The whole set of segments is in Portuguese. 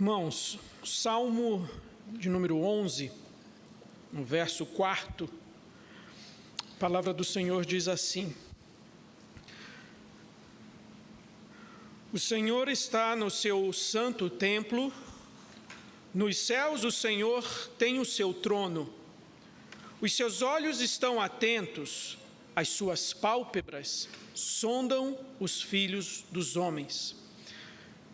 Irmãos, Salmo de número 11, no verso 4, a palavra do Senhor diz assim: O Senhor está no seu santo templo, nos céus o Senhor tem o seu trono, os seus olhos estão atentos, as suas pálpebras sondam os filhos dos homens.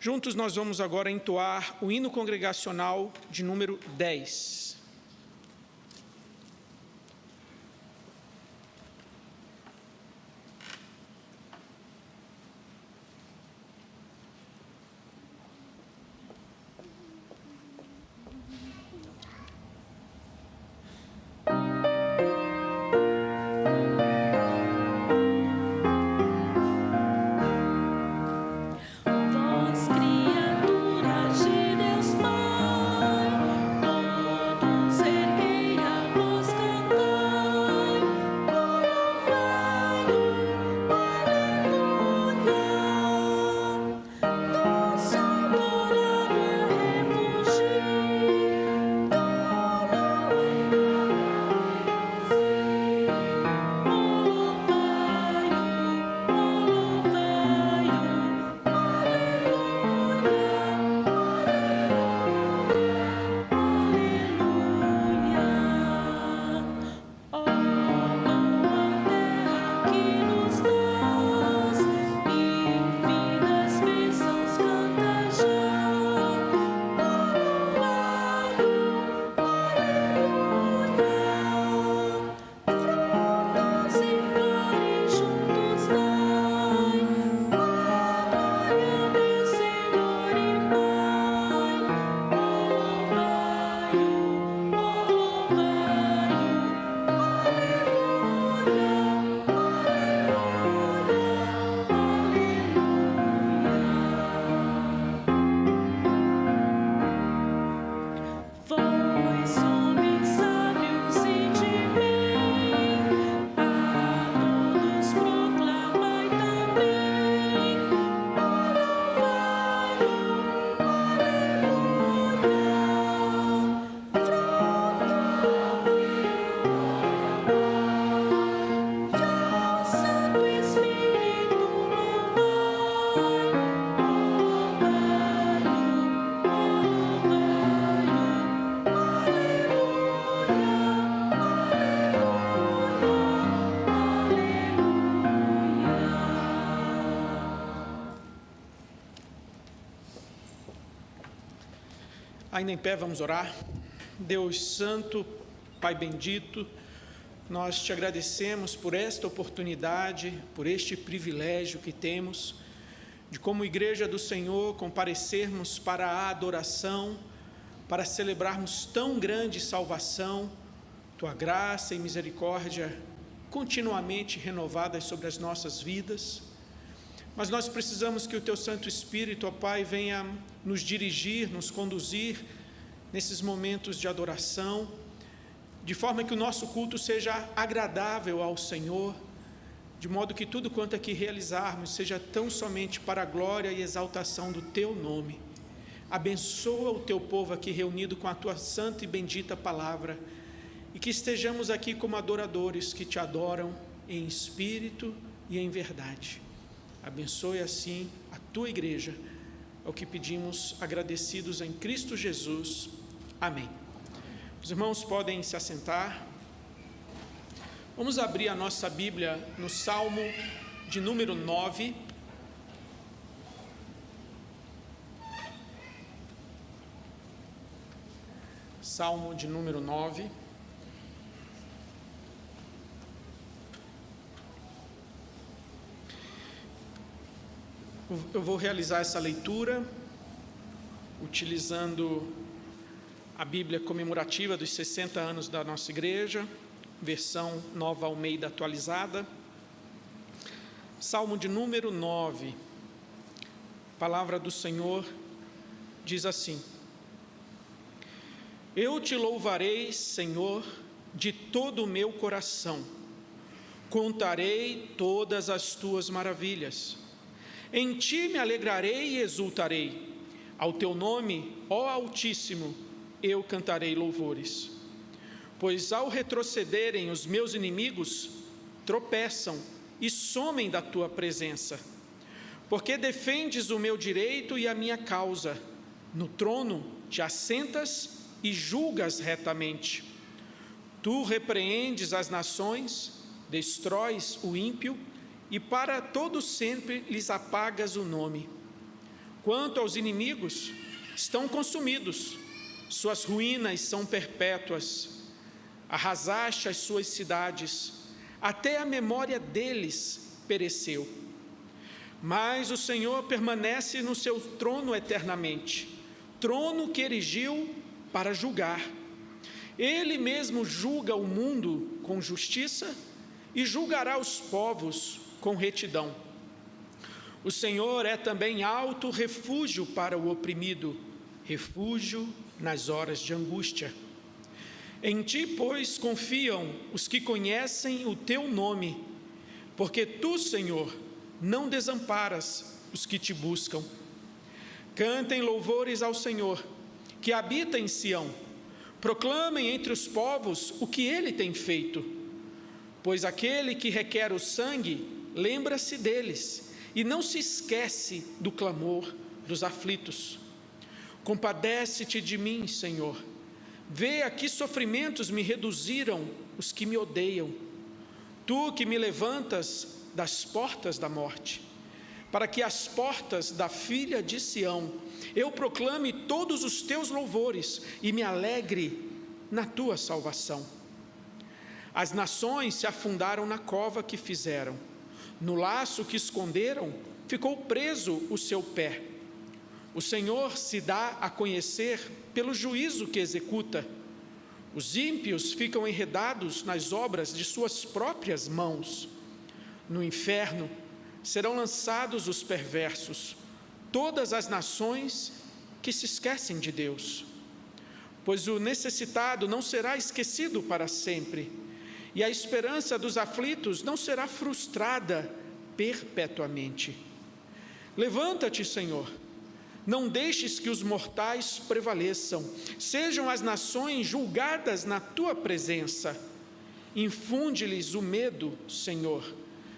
Juntos nós vamos agora entoar o hino congregacional de número 10. Ainda em pé, vamos orar. Deus Santo, Pai bendito, nós te agradecemos por esta oportunidade, por este privilégio que temos de, como Igreja do Senhor, comparecermos para a adoração, para celebrarmos tão grande salvação, Tua graça e misericórdia continuamente renovadas sobre as nossas vidas. Mas nós precisamos que o Teu Santo Espírito, ó Pai, venha nos dirigir, nos conduzir nesses momentos de adoração, de forma que o nosso culto seja agradável ao Senhor, de modo que tudo quanto aqui realizarmos seja tão somente para a glória e exaltação do Teu nome. Abençoa o Teu povo aqui reunido com a Tua santa e bendita palavra, e que estejamos aqui como adoradores que Te adoram em espírito e em verdade. Abençoe assim a Tua igreja, é o que pedimos agradecidos em Cristo Jesus. Amém. Os irmãos podem se assentar. Vamos abrir a nossa Bíblia no Salmo de número 9. Salmo de número 9. Eu vou realizar essa leitura utilizando a Bíblia comemorativa dos 60 anos da nossa igreja, versão Nova Almeida atualizada. Salmo de número 9. A palavra do Senhor diz assim: Eu te louvarei, Senhor, de todo o meu coração. Contarei todas as tuas maravilhas. Em ti me alegrarei e exultarei. Ao teu nome, ó Altíssimo, eu cantarei louvores. Pois ao retrocederem os meus inimigos, tropeçam e somem da tua presença. Porque defendes o meu direito e a minha causa. No trono te assentas e julgas retamente. Tu repreendes as nações, destróis o ímpio, e para todo sempre lhes apagas o nome. Quanto aos inimigos, estão consumidos, suas ruínas são perpétuas. Arrasaste as suas cidades, até a memória deles pereceu. Mas o Senhor permanece no seu trono eternamente, trono que erigiu para julgar. Ele mesmo julga o mundo com justiça e julgará os povos com retidão. O Senhor é também alto refúgio para o oprimido, refúgio nas horas de angústia. Em ti, pois, confiam os que conhecem o teu nome, porque tu, Senhor, não desamparas os que te buscam. Cantem louvores ao Senhor, que habita em Sião. Proclamem entre os povos o que ele tem feito. Pois aquele que requer o sangue, lembra-se deles, e não se esquece do clamor dos aflitos. Compadece-te de mim, Senhor. Vê a que sofrimentos me reduziram os que me odeiam. Tu que me levantas das portas da morte, para que as portas da filha de Sião eu proclame todos os teus louvores e me alegre na tua salvação. As nações se afundaram na cova que fizeram, no laço que esconderam ficou preso o seu pé. O Senhor se dá a conhecer pelo juízo que executa. Os ímpios ficam enredados nas obras de suas próprias mãos. No inferno serão lançados os perversos, todas as nações que se esquecem de Deus. Pois o necessitado não será esquecido para sempre, e a esperança dos aflitos não será frustrada perpetuamente. Levanta-te, Senhor. Não deixes que os mortais prevaleçam, sejam as nações julgadas na tua presença. Infunde-lhes o medo, Senhor.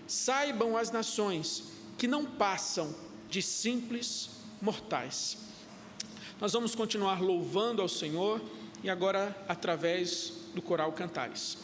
Saibam as nações que não passam de simples mortais. Nós vamos continuar louvando ao Senhor, e agora através do coral Cantares.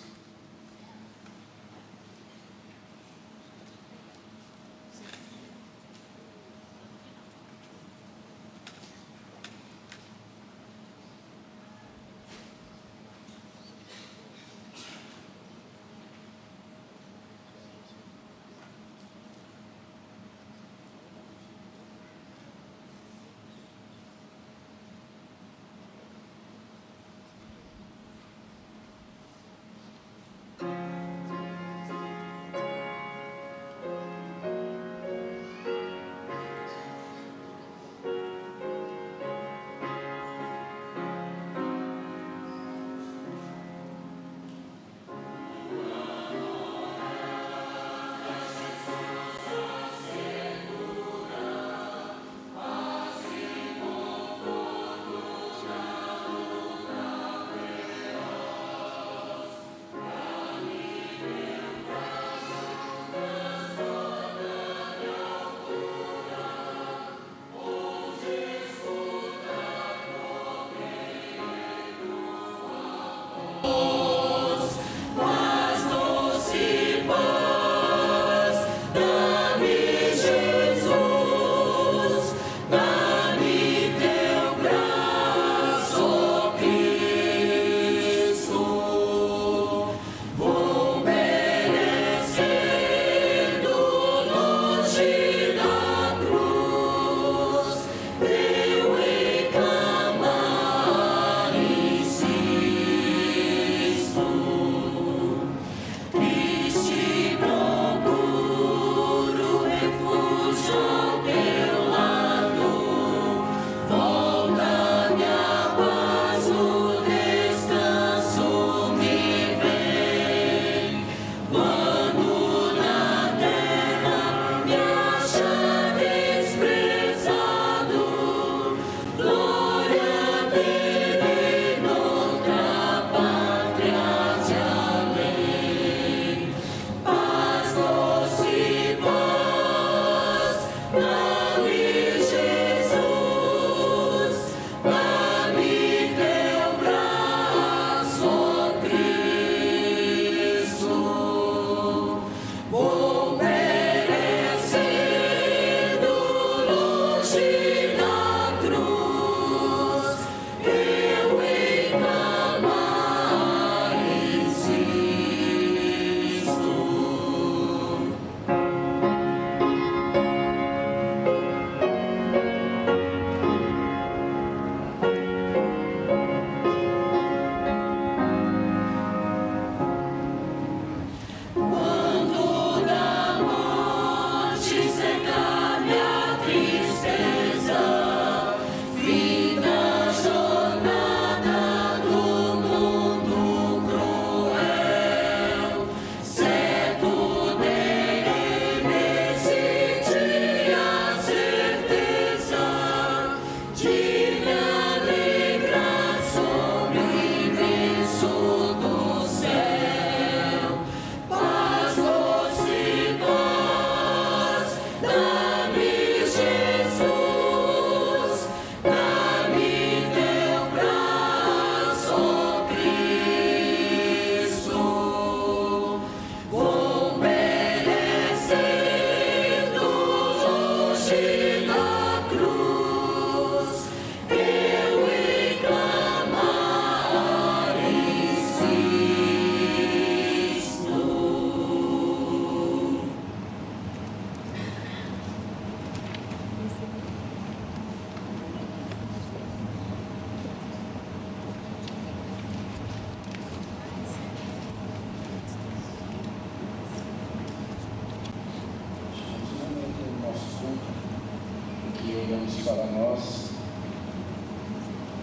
para nós,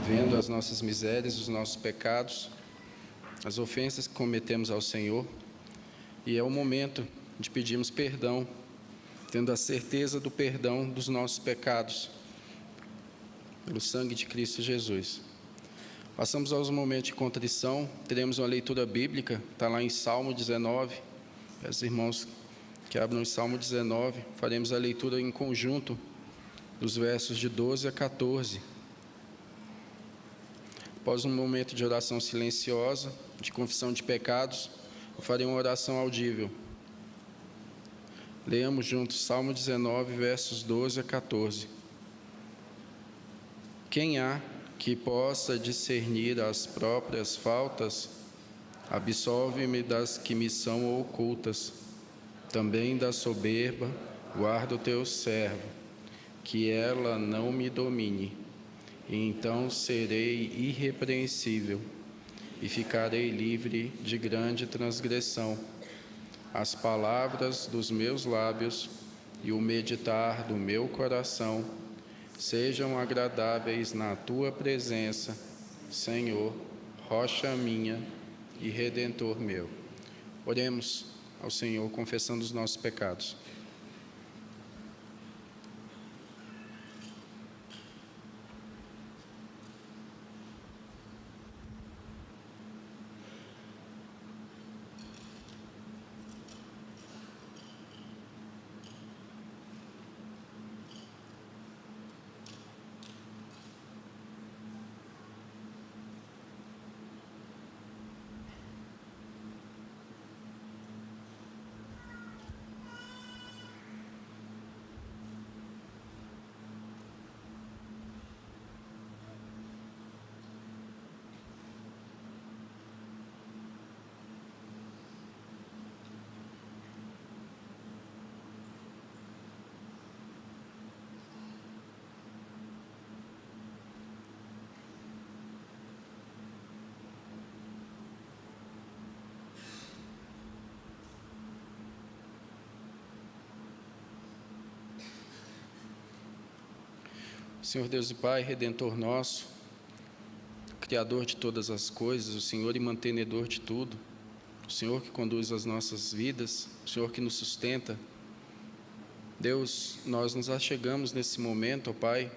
vendo as nossas misérias, os nossos pecados, as ofensas que cometemos ao Senhor, e é o momento de pedirmos perdão, tendo a certeza do perdão dos nossos pecados, pelo sangue de Cristo Jesus. Passamos aos momentos de contrição, teremos uma leitura bíblica, está lá em Salmo 19, peço irmãos que abram em Salmo 19, faremos a leitura em conjunto, dos versos de 12 a 14. Após um momento de oração silenciosa, de confissão de pecados, eu farei uma oração audível. Leamos juntos Salmo 19, versos 12 a 14. Quem há que possa discernir as próprias faltas? Absolve-me das que me são ocultas. Também da soberba, guarda o teu servo, que ela não me domine. E então serei irrepreensível e ficarei livre de grande transgressão. As palavras dos meus lábios e o meditar do meu coração sejam agradáveis na tua presença, Senhor, rocha minha e redentor meu. Oremos ao Senhor, confessando os nossos pecados. Senhor Deus e Pai, Redentor nosso, Criador de todas as coisas, o Senhor e mantenedor de tudo, o Senhor que conduz as nossas vidas, o Senhor que nos sustenta. Deus, nós nos achegamos nesse momento, ó Pai,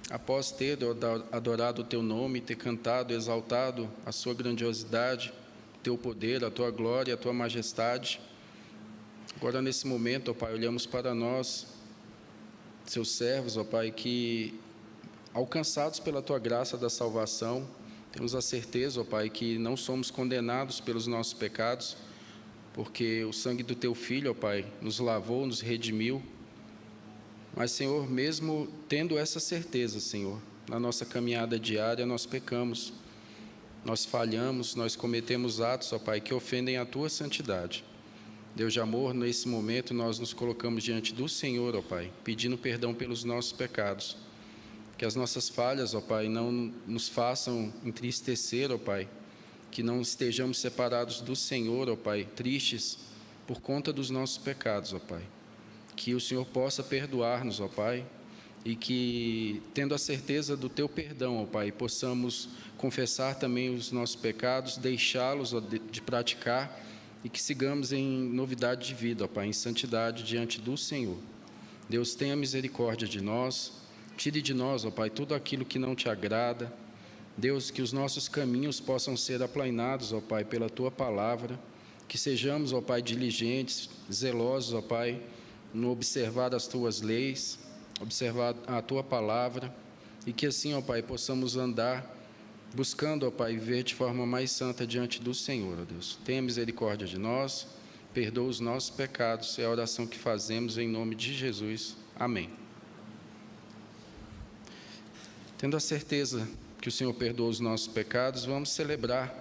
após ter adorado o Teu nome, ter cantado, exaltado a Sua grandiosidade, o Teu poder, a Tua glória, a Tua majestade. Agora, nesse momento, ó Pai, olhamos para nós, Seus servos, ó Pai, que alcançados pela Tua graça da salvação, temos a certeza, ó Pai, que não somos condenados pelos nossos pecados, porque o sangue do Teu Filho, ó Pai, nos lavou, nos redimiu. Mas, Senhor, mesmo tendo essa certeza, Senhor, na nossa caminhada diária nós pecamos, nós falhamos, nós cometemos atos, ó Pai, que ofendem a Tua santidade. Deus de amor, nesse momento nós nos colocamos diante do Senhor, ó Pai, pedindo perdão pelos nossos pecados. Que as nossas falhas, ó Pai, não nos façam entristecer, ó Pai. Que não estejamos separados do Senhor, ó Pai, tristes por conta dos nossos pecados, ó Pai. Que o Senhor possa perdoar-nos, ó Pai, e que, tendo a certeza do Teu perdão, ó Pai, possamos confessar também os nossos pecados, deixá-los de praticar, e que sigamos em novidade de vida, ó Pai, em santidade diante do Senhor. Deus, tenha misericórdia de nós, tire de nós, ó Pai, tudo aquilo que não Te agrada. Deus, que os nossos caminhos possam ser aplainados, ó Pai, pela Tua palavra, que sejamos, ó Pai, diligentes, zelosos, ó Pai, no observar as Tuas leis, observar a Tua palavra, e que assim, ó Pai, possamos andar buscando, ó Pai, viver de forma mais santa diante do Senhor, ó Deus. Tenha misericórdia de nós, perdoa os nossos pecados, é a oração que fazemos em nome de Jesus. Amém. Tendo a certeza que o Senhor perdoa os nossos pecados, vamos celebrar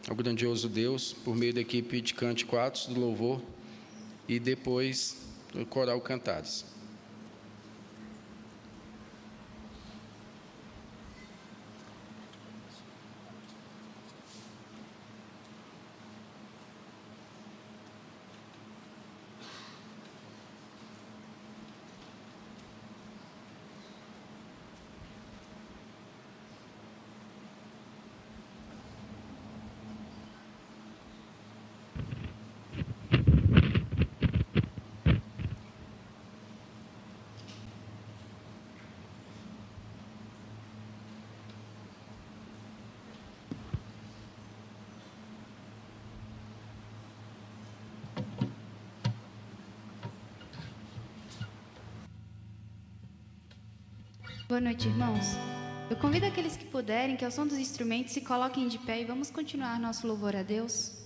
ao grandioso Deus por meio da equipe de Cântico Atos do Louvor e depois do coral Cantares. Boa noite, irmãos. Eu convido aqueles que puderem que ao som dos instrumentos se coloquem de pé e vamos continuar nosso louvor a Deus.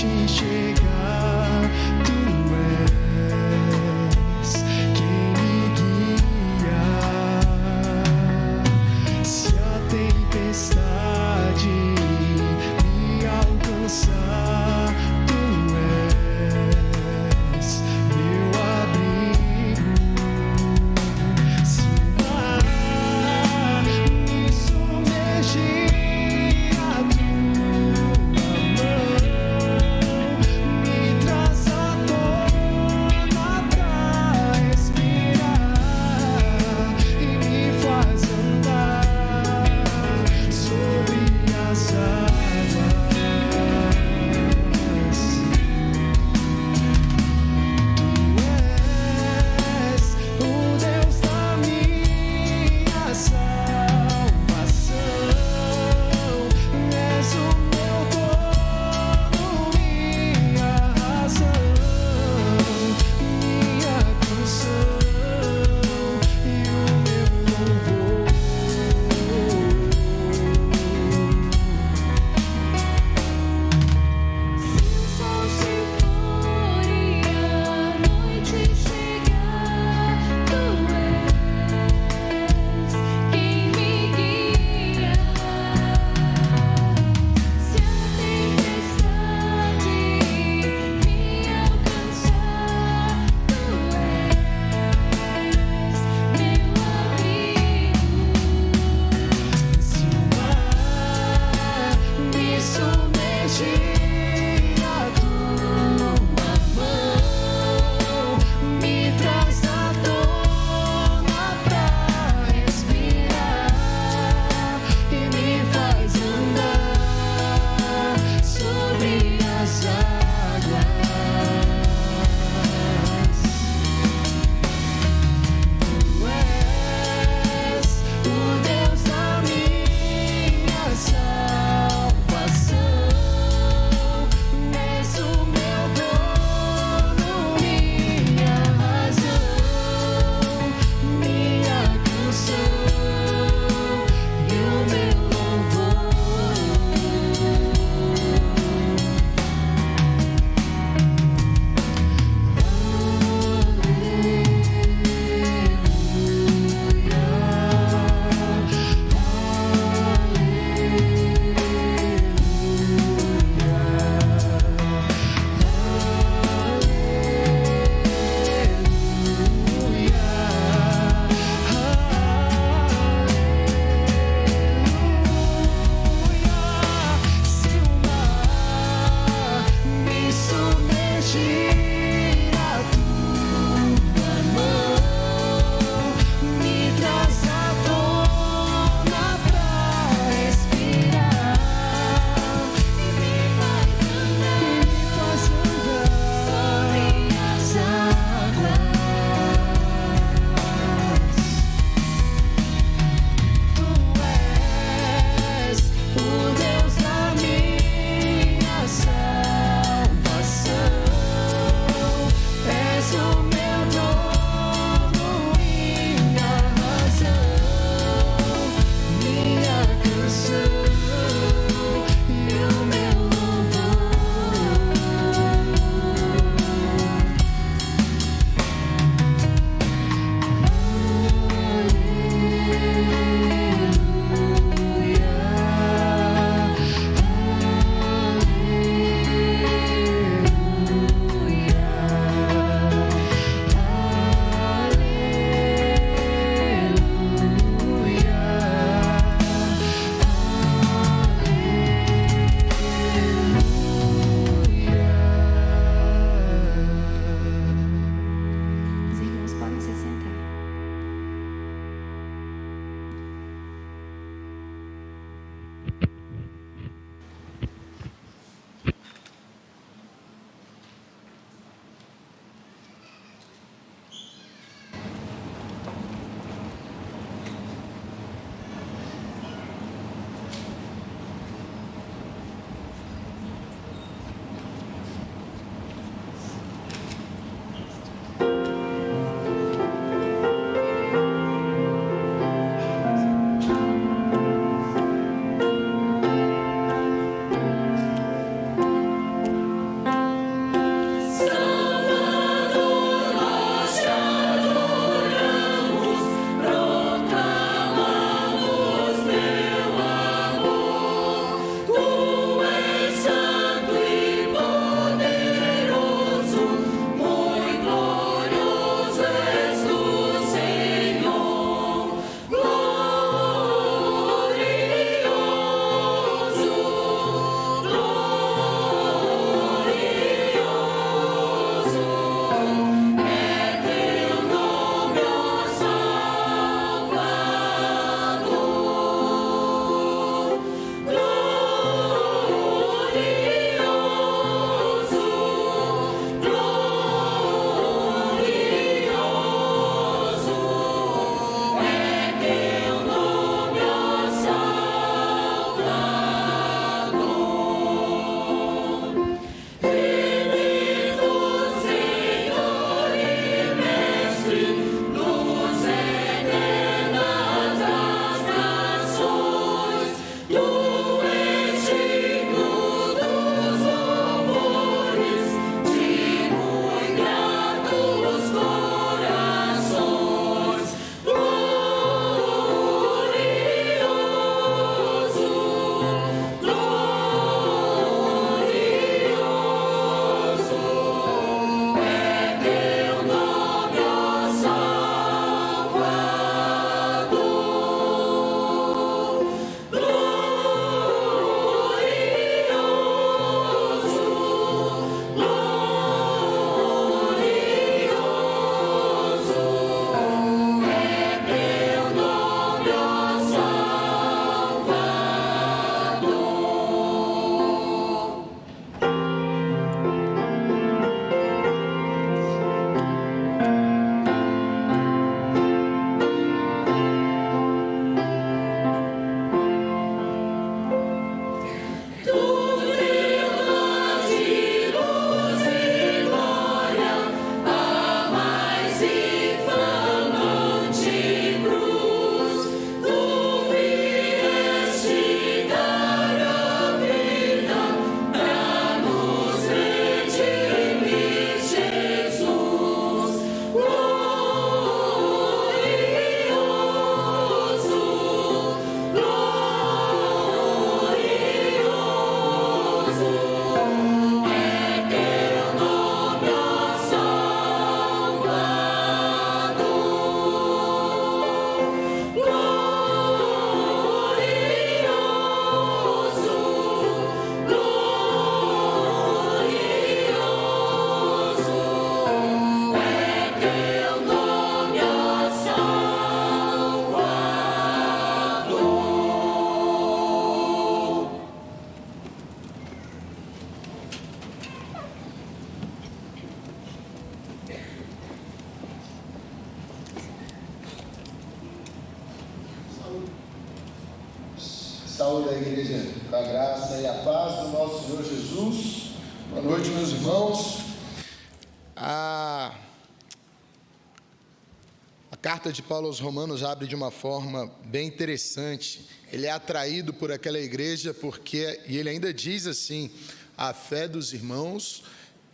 noite chegar, tu és quem me guia. Se a tempestade me alcançar, tu és meu abrigo. Se o mar me submergir, a tua mão Saúde a igreja com a graça e a paz do nosso Senhor Jesus. Boa noite, meus irmãos. A carta de Paulo aos Romanos abre de uma forma bem interessante. Ele é atraído por aquela igreja e ele ainda diz assim: a fé dos irmãos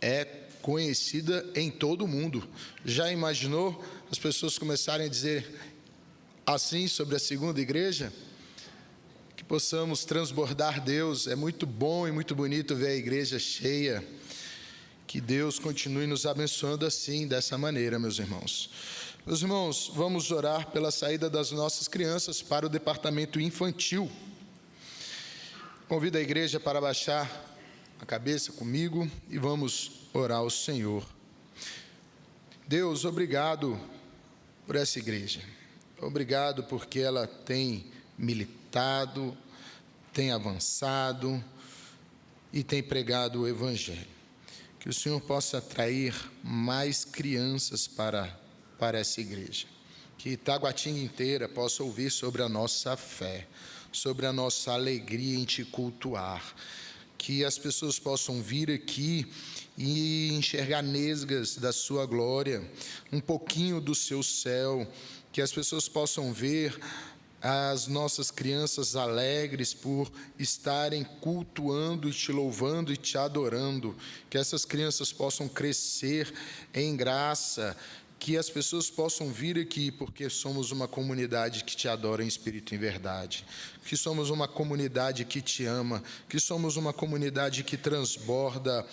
é conhecida em todo o mundo. Já imaginou as pessoas começarem a dizer assim sobre a segunda igreja? Que possamos transbordar Deus. É muito bom e muito bonito ver a igreja cheia. Que Deus continue nos abençoando assim, dessa maneira, meus irmãos. Meus irmãos, vamos orar pela saída das nossas crianças para o departamento infantil. Convido a igreja para baixar a cabeça comigo e vamos orar ao Senhor. Deus, obrigado por essa igreja. Obrigado porque ela tem militado, tem avançado e tem pregado o Evangelho. Que o Senhor possa atrair mais crianças para essa igreja. Que Itaguatinga inteira possa ouvir sobre a nossa fé, sobre a nossa alegria em Te cultuar. Que as pessoas possam vir aqui e enxergar nesgas da Sua glória, um pouquinho do Seu céu. Que as pessoas possam ver as nossas crianças alegres por estarem cultuando e Te louvando e Te adorando. Que essas crianças possam crescer em graça. Que as pessoas possam vir aqui porque somos uma comunidade que Te adora em espírito e em verdade. Que somos uma comunidade que Te ama. Que somos uma comunidade que transborda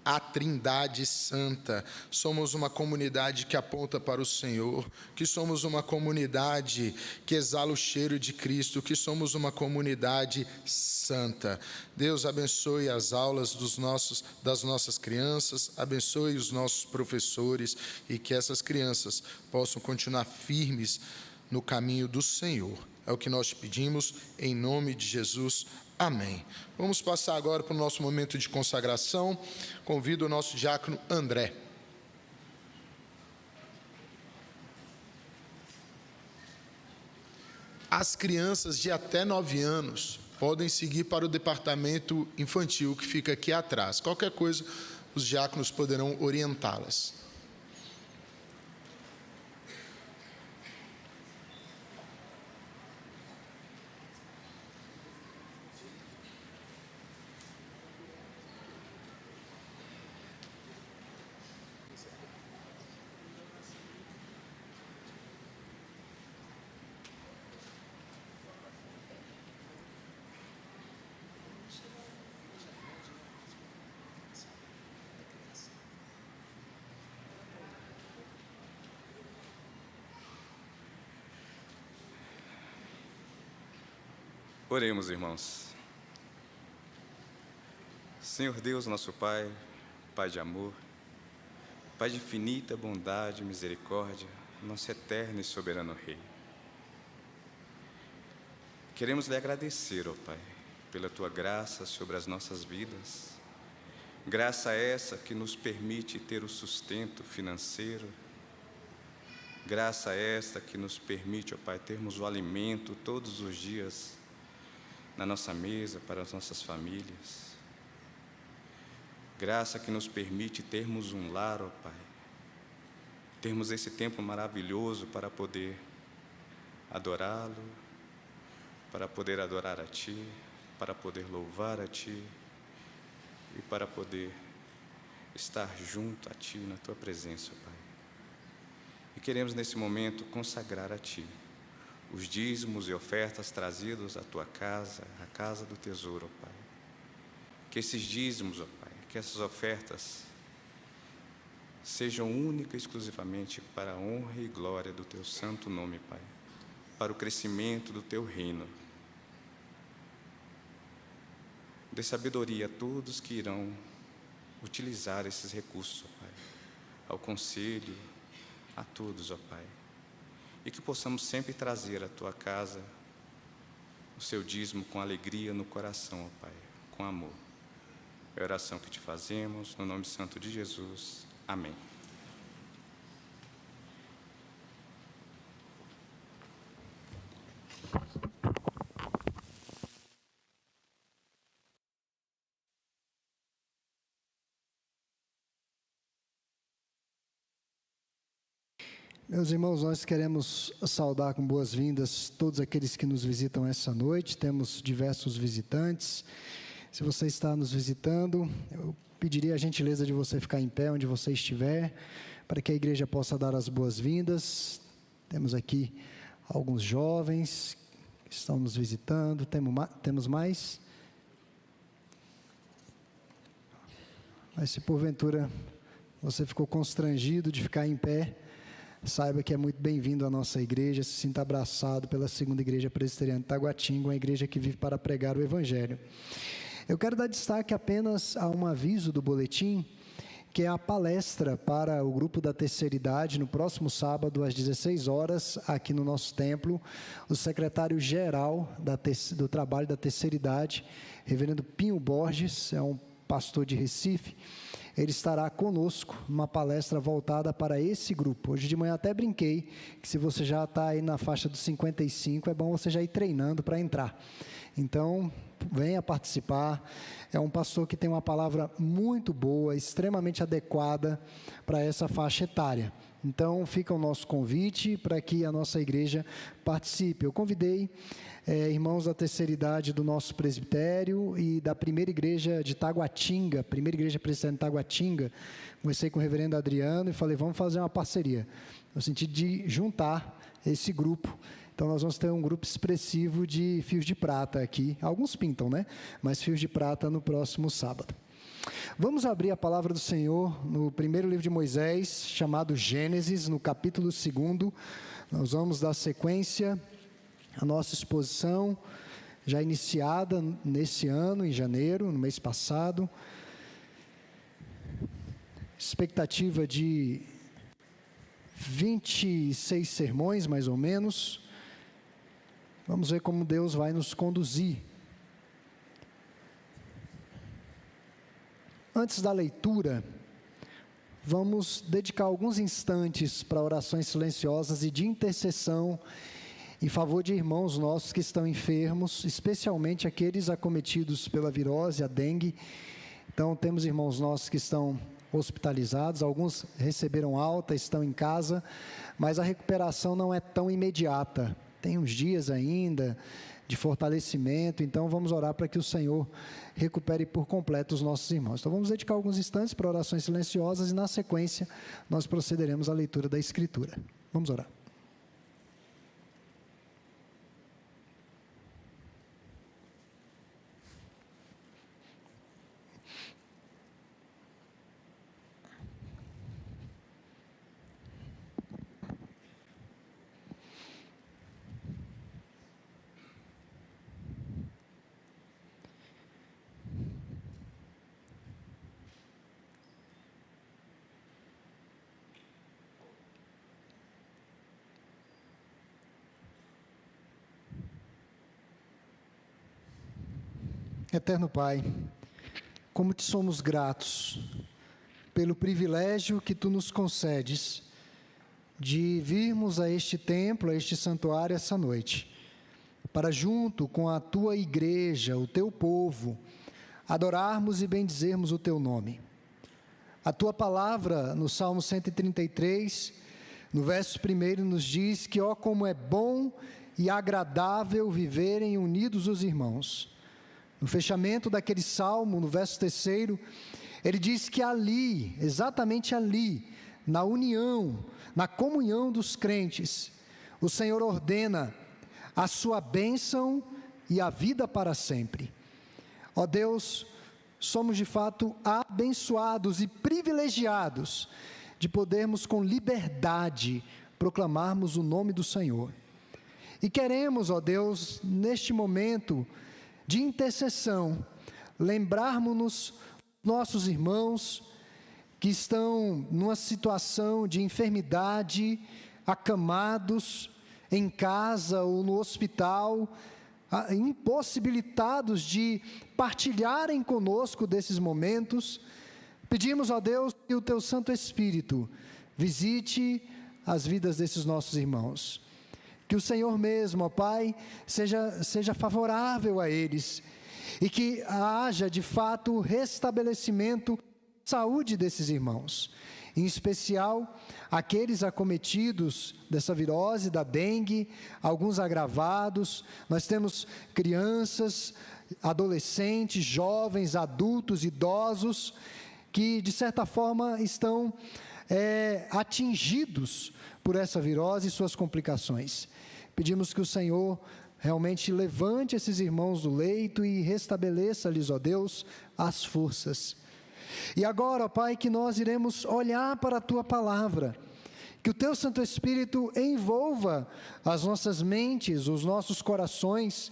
a Trindade Santa. Somos uma comunidade que aponta para o Senhor, que somos uma comunidade que exala o cheiro de Cristo, que somos uma comunidade santa. Deus abençoe as aulas das nossas crianças, abençoe os nossos professores e que essas crianças possam continuar firmes no caminho do Senhor. É o que nós te pedimos, em nome de Jesus. Amém. Vamos passar agora para o nosso momento de consagração. Convido o nosso diácono André. As crianças de até 9 anos podem seguir para o departamento infantil, que fica aqui atrás. Qualquer coisa, os diáconos poderão orientá-las. Oremos, irmãos. Senhor Deus, nosso Pai, Pai de amor, Pai de infinita bondade e misericórdia, nosso eterno e soberano Rei. Queremos lhe agradecer, ó Pai, pela Tua graça sobre as nossas vidas, graça essa que nos permite ter o sustento financeiro, graça esta que nos permite, ó Pai, termos o alimento todos os dias na nossa mesa, para as nossas famílias. Graça que nos permite termos um lar, ó Pai. Termos esse tempo maravilhoso para poder adorá-lo, para poder adorar a Ti, para poder louvar a Ti e para poder estar junto a Ti, na Tua presença, ó Pai. E queremos nesse momento consagrar a Ti os dízimos e ofertas trazidos à Tua casa, à casa do tesouro, ó Pai. Que esses dízimos, ó Pai, que essas ofertas sejam única e exclusivamente para a honra e glória do Teu santo nome, Pai, para o crescimento do Teu reino. Dê sabedoria a todos que irão utilizar esses recursos, ó Pai, ao conselho, a todos, ó Pai. E que possamos sempre trazer à Tua casa o Seu dízimo com alegria no coração, ó Pai, com amor. É a oração que Te fazemos, no nome santo de Jesus. Amém. Meus irmãos, nós queremos saudar com boas-vindas todos aqueles que nos visitam essa noite. Temos diversos visitantes. Se você está nos visitando, eu pediria a gentileza de você ficar em pé onde você estiver, para que a igreja possa dar as boas-vindas. Temos aqui alguns jovens que estão nos visitando. Temos mais? Mas se porventura você ficou constrangido de ficar em pé, saiba que é muito bem-vindo à nossa igreja, se sinta abraçado pela Segunda Igreja Presbiteriana de Taguatinga, uma igreja que vive para pregar o Evangelho. Eu quero dar destaque apenas a um aviso do boletim, que é a palestra para o grupo da terceira idade, no próximo sábado, às 16 horas, aqui no nosso templo. O secretário-geral do trabalho da terceira idade, reverendo Pinho Borges, é um pastor de Recife, ele estará conosco numa palestra voltada para esse grupo. Hoje de manhã até brinquei que se você já está aí na faixa dos 55, é bom você já ir treinando para entrar. Então, venha participar. É um pastor que tem uma palavra muito boa, extremamente adequada para essa faixa etária. Então, fica o nosso convite para que a nossa igreja participe. Eu convidei irmãos da terceira idade do nosso presbitério e da primeira igreja de Taguatinga, primeira igreja presbiteriana de Taguatinga. Conversei com o reverendo Adriano e falei, vamos fazer uma parceria, no sentido de juntar esse grupo. Então, nós vamos ter um grupo expressivo de fios de prata aqui. Alguns pintam, né? Mas fios de prata no próximo sábado. Vamos abrir a palavra do Senhor no primeiro livro de Moisés, chamado Gênesis, no capítulo 2. Nós vamos dar sequência à nossa exposição, já iniciada nesse ano, em janeiro, no mês passado. Expectativa de 26 sermões, mais ou menos. Vamos ver como Deus vai nos conduzir. Antes da leitura, vamos dedicar alguns instantes para orações silenciosas e de intercessão em favor de irmãos nossos que estão enfermos, especialmente aqueles acometidos pela virose, a dengue. Então, temos irmãos nossos que estão hospitalizados, alguns receberam alta, estão em casa, mas a recuperação não é tão imediata. Tem uns dias ainda de fortalecimento, então vamos orar para que o Senhor recupere por completo os nossos irmãos. Então vamos dedicar alguns instantes para orações silenciosas e na sequência nós procederemos à leitura da Escritura. Vamos orar. Eterno Pai, como te somos gratos pelo privilégio que Tu nos concedes de virmos a este templo, a este santuário essa noite, para junto com a Tua igreja, o Teu povo, adorarmos e bendizermos o Teu nome. A Tua palavra, no Salmo 133, no verso 1, nos diz que, ó, como é bom e agradável viverem unidos os irmãos. No fechamento daquele salmo, no verso 3, ele diz que ali, exatamente ali, na união, na comunhão dos crentes, o Senhor ordena a sua bênção e a vida para sempre. Ó Deus, somos de fato abençoados e privilegiados de podermos com liberdade proclamarmos o nome do Senhor. E queremos, ó Deus, neste momento de intercessão, lembrarmos-nos nossos irmãos que estão numa situação de enfermidade, acamados, em casa ou no hospital, impossibilitados de partilharem conosco desses momentos. Pedimos a Deus que o Teu Santo Espírito visite as vidas desses nossos irmãos. Que o Senhor mesmo, ó Pai, seja favorável a eles e que haja de fato restabelecimento, saúde desses irmãos. em especial aqueles acometidos dessa virose, da dengue, alguns agravados. Nós temos crianças, adolescentes, jovens, adultos, idosos, que de certa forma estão atingidos por essa virose e suas complicações. Pedimos que o Senhor realmente levante esses irmãos do leito e restabeleça-lhes, ó Deus, as forças. E agora, ó Pai, que nós iremos olhar para a Tua Palavra, que o Teu Santo Espírito envolva as nossas mentes, os nossos corações,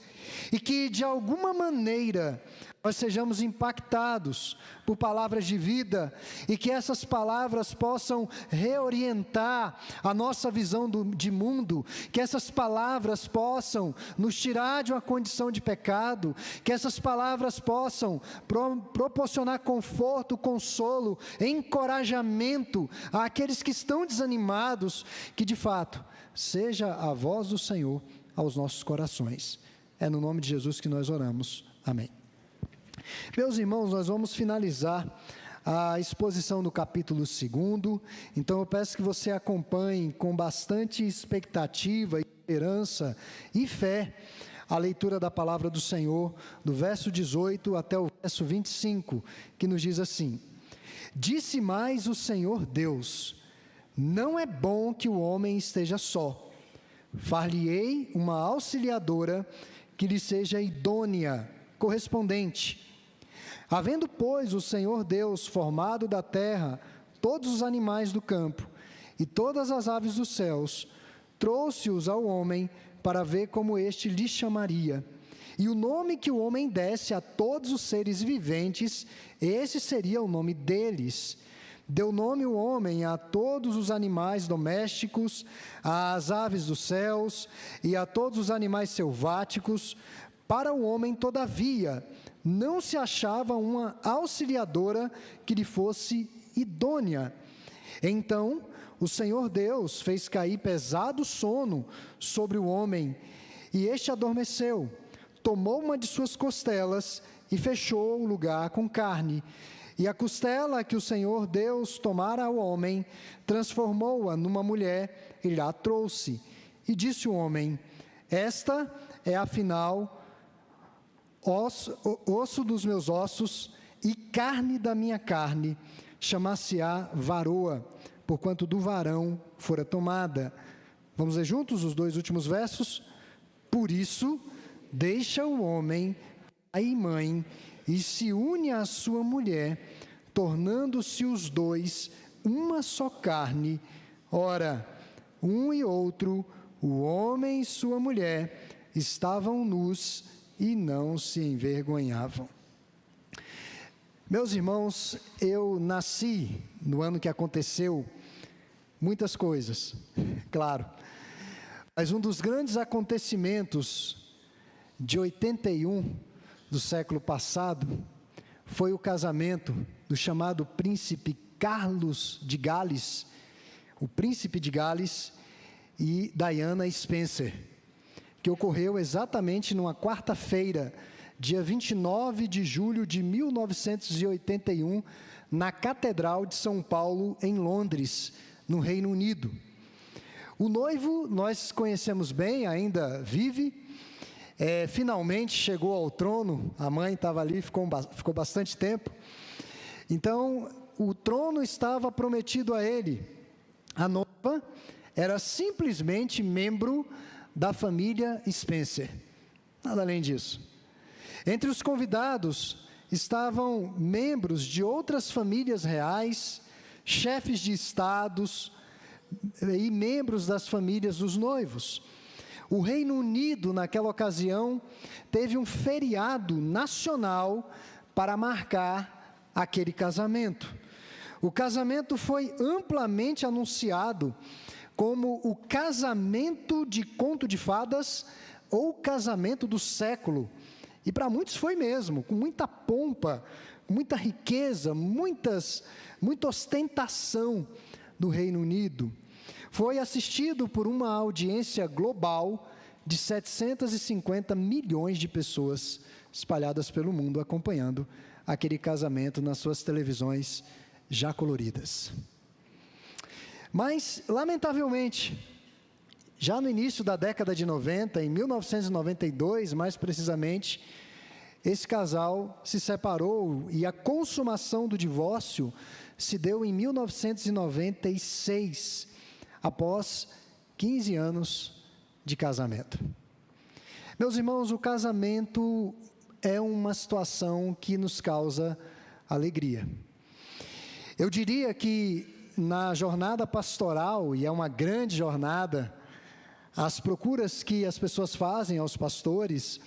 e que de alguma maneira nós sejamos impactados por palavras de vida, e que essas palavras possam reorientar a nossa visão de mundo, que essas palavras possam nos tirar de uma condição de pecado, que essas palavras possam proporcionar conforto, consolo, encorajamento àqueles que estão desanimados, que de fato seja a voz do Senhor aos nossos corações. É no nome de Jesus que nós oramos. Amém. Meus irmãos, nós vamos finalizar a exposição do capítulo 2, então eu peço que você acompanhe com bastante expectativa, esperança e fé a leitura da palavra do Senhor, do verso 18 até o verso 25, que nos diz assim: Disse mais o Senhor Deus: Não é bom que o homem esteja só. Far-lhe-ei uma auxiliadora que lhe seja idônea, correspondente. Havendo, pois, o Senhor Deus formado da terra todos os animais do campo e todas as aves dos céus, trouxe-os ao homem para ver como este lhe chamaria. E o nome que o homem desse a todos os seres viventes, esse seria o nome deles. Deu nome o homem a todos os animais domésticos, às aves dos céus e a todos os animais selváticos. Para o homem, todavia, não se achava uma auxiliadora que lhe fosse idônea. Então, o Senhor Deus fez cair pesado sono sobre o homem, e este adormeceu. Tomou uma de suas costelas e fechou o lugar com carne. E a costela que o Senhor Deus tomara ao homem, transformou-a numa mulher e lhe trouxe. E disse o homem: Esta é afinal osso dos meus ossos e carne da minha carne, chamar-se-á varoa, porquanto do varão fora tomada. Vamos ler juntos os dois últimos versos? Por isso, deixa o homem pai e mãe, e se une à sua mulher, tornando-se os dois uma só carne. Ora, um e outro, o homem e sua mulher, estavam nus e não se envergonhavam. Meus irmãos, eu nasci no ano que aconteceu muitas coisas, claro, mas um dos grandes acontecimentos de 81 do século passado foi o casamento do chamado príncipe Carlos de Gales, o príncipe de Gales, e Diana Spencer, que ocorreu exatamente numa quarta-feira, dia 29 de julho de 1981, na Catedral de São Paulo, em Londres, no Reino Unido. O noivo, nós conhecemos bem, ainda vive, finalmente chegou ao trono, a mãe estava ali, ficou bastante tempo. Então, o trono estava prometido a ele. A noiva era simplesmente membro da família Spencer, nada além disso. Entre os convidados estavam membros de outras famílias reais, chefes de estados e membros das famílias dos noivos. O Reino Unido, naquela ocasião, teve um feriado nacional para marcar aquele casamento. O casamento foi amplamente anunciado como o casamento de conto de fadas ou casamento do século. E para muitos foi mesmo, com muita pompa, muita riqueza, muita ostentação do Reino Unido. Foi assistido por uma audiência global de 750 milhões de pessoas espalhadas pelo mundo, acompanhando aquele casamento nas suas televisões já coloridas. Mas, lamentavelmente, já no início da década de 90, em 1992, mais precisamente, esse casal se separou e a consumação do divórcio se deu em 1996, após 15 anos de casamento. Meus irmãos, o casamento é uma situação que nos causa alegria. Eu diria que na jornada pastoral, e é uma grande jornada, as procuras que as pessoas fazem aos pastores,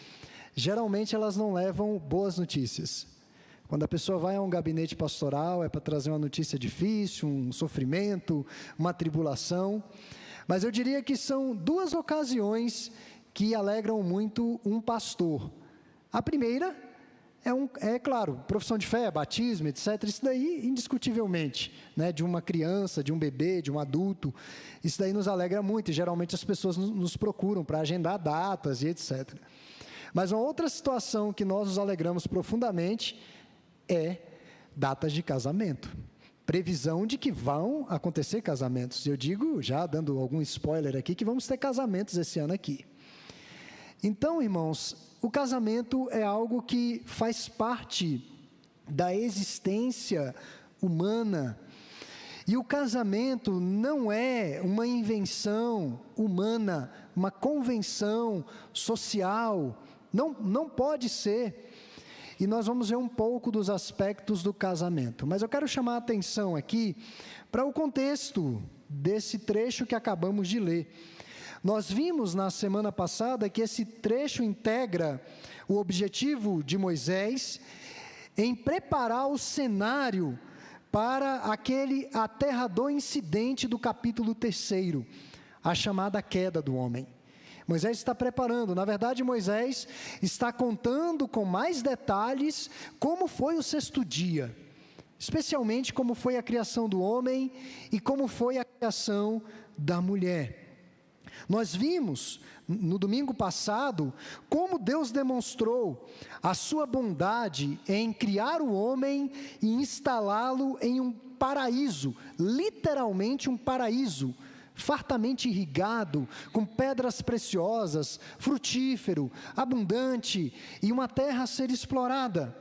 geralmente elas não levam boas notícias. Quando a pessoa vai a um gabinete pastoral, é para trazer uma notícia difícil, um sofrimento, uma tribulação. Mas eu diria que são duas ocasiões que alegram muito um pastor. A primeira é claro, profissão de fé, batismo, etc. Isso daí, indiscutivelmente, né, de uma criança, de um bebê, de um adulto, isso daí nos alegra muito, e geralmente as pessoas nos procuram para agendar datas e etc. Mas uma outra situação que nós nos alegramos profundamente é datas de casamento. Previsão de que vão acontecer casamentos. Eu digo, já dando algum spoiler aqui, que vamos ter casamentos esse ano aqui. Então, irmãos, o casamento é algo que faz parte da existência humana. E o casamento não é uma invenção humana, uma convenção social. Não pode ser. E nós vamos ver um pouco dos aspectos do casamento. Mas eu quero chamar a atenção aqui para o contexto desse trecho que acabamos de ler. Nós vimos na semana passada que esse trecho integra o objetivo de Moisés em preparar o cenário para aquele aterrador incidente do capítulo 3, a chamada queda do homem. Moisés está preparando, na verdade Moisés está contando com mais detalhes como foi o sexto dia, especialmente como foi a criação do homem e como foi a criação da mulher. Nós vimos no domingo passado como Deus demonstrou a sua bondade em criar o homem e instalá-lo em um paraíso, literalmente um paraíso, fartamente irrigado, com pedras preciosas, frutífero, abundante e uma terra a ser explorada.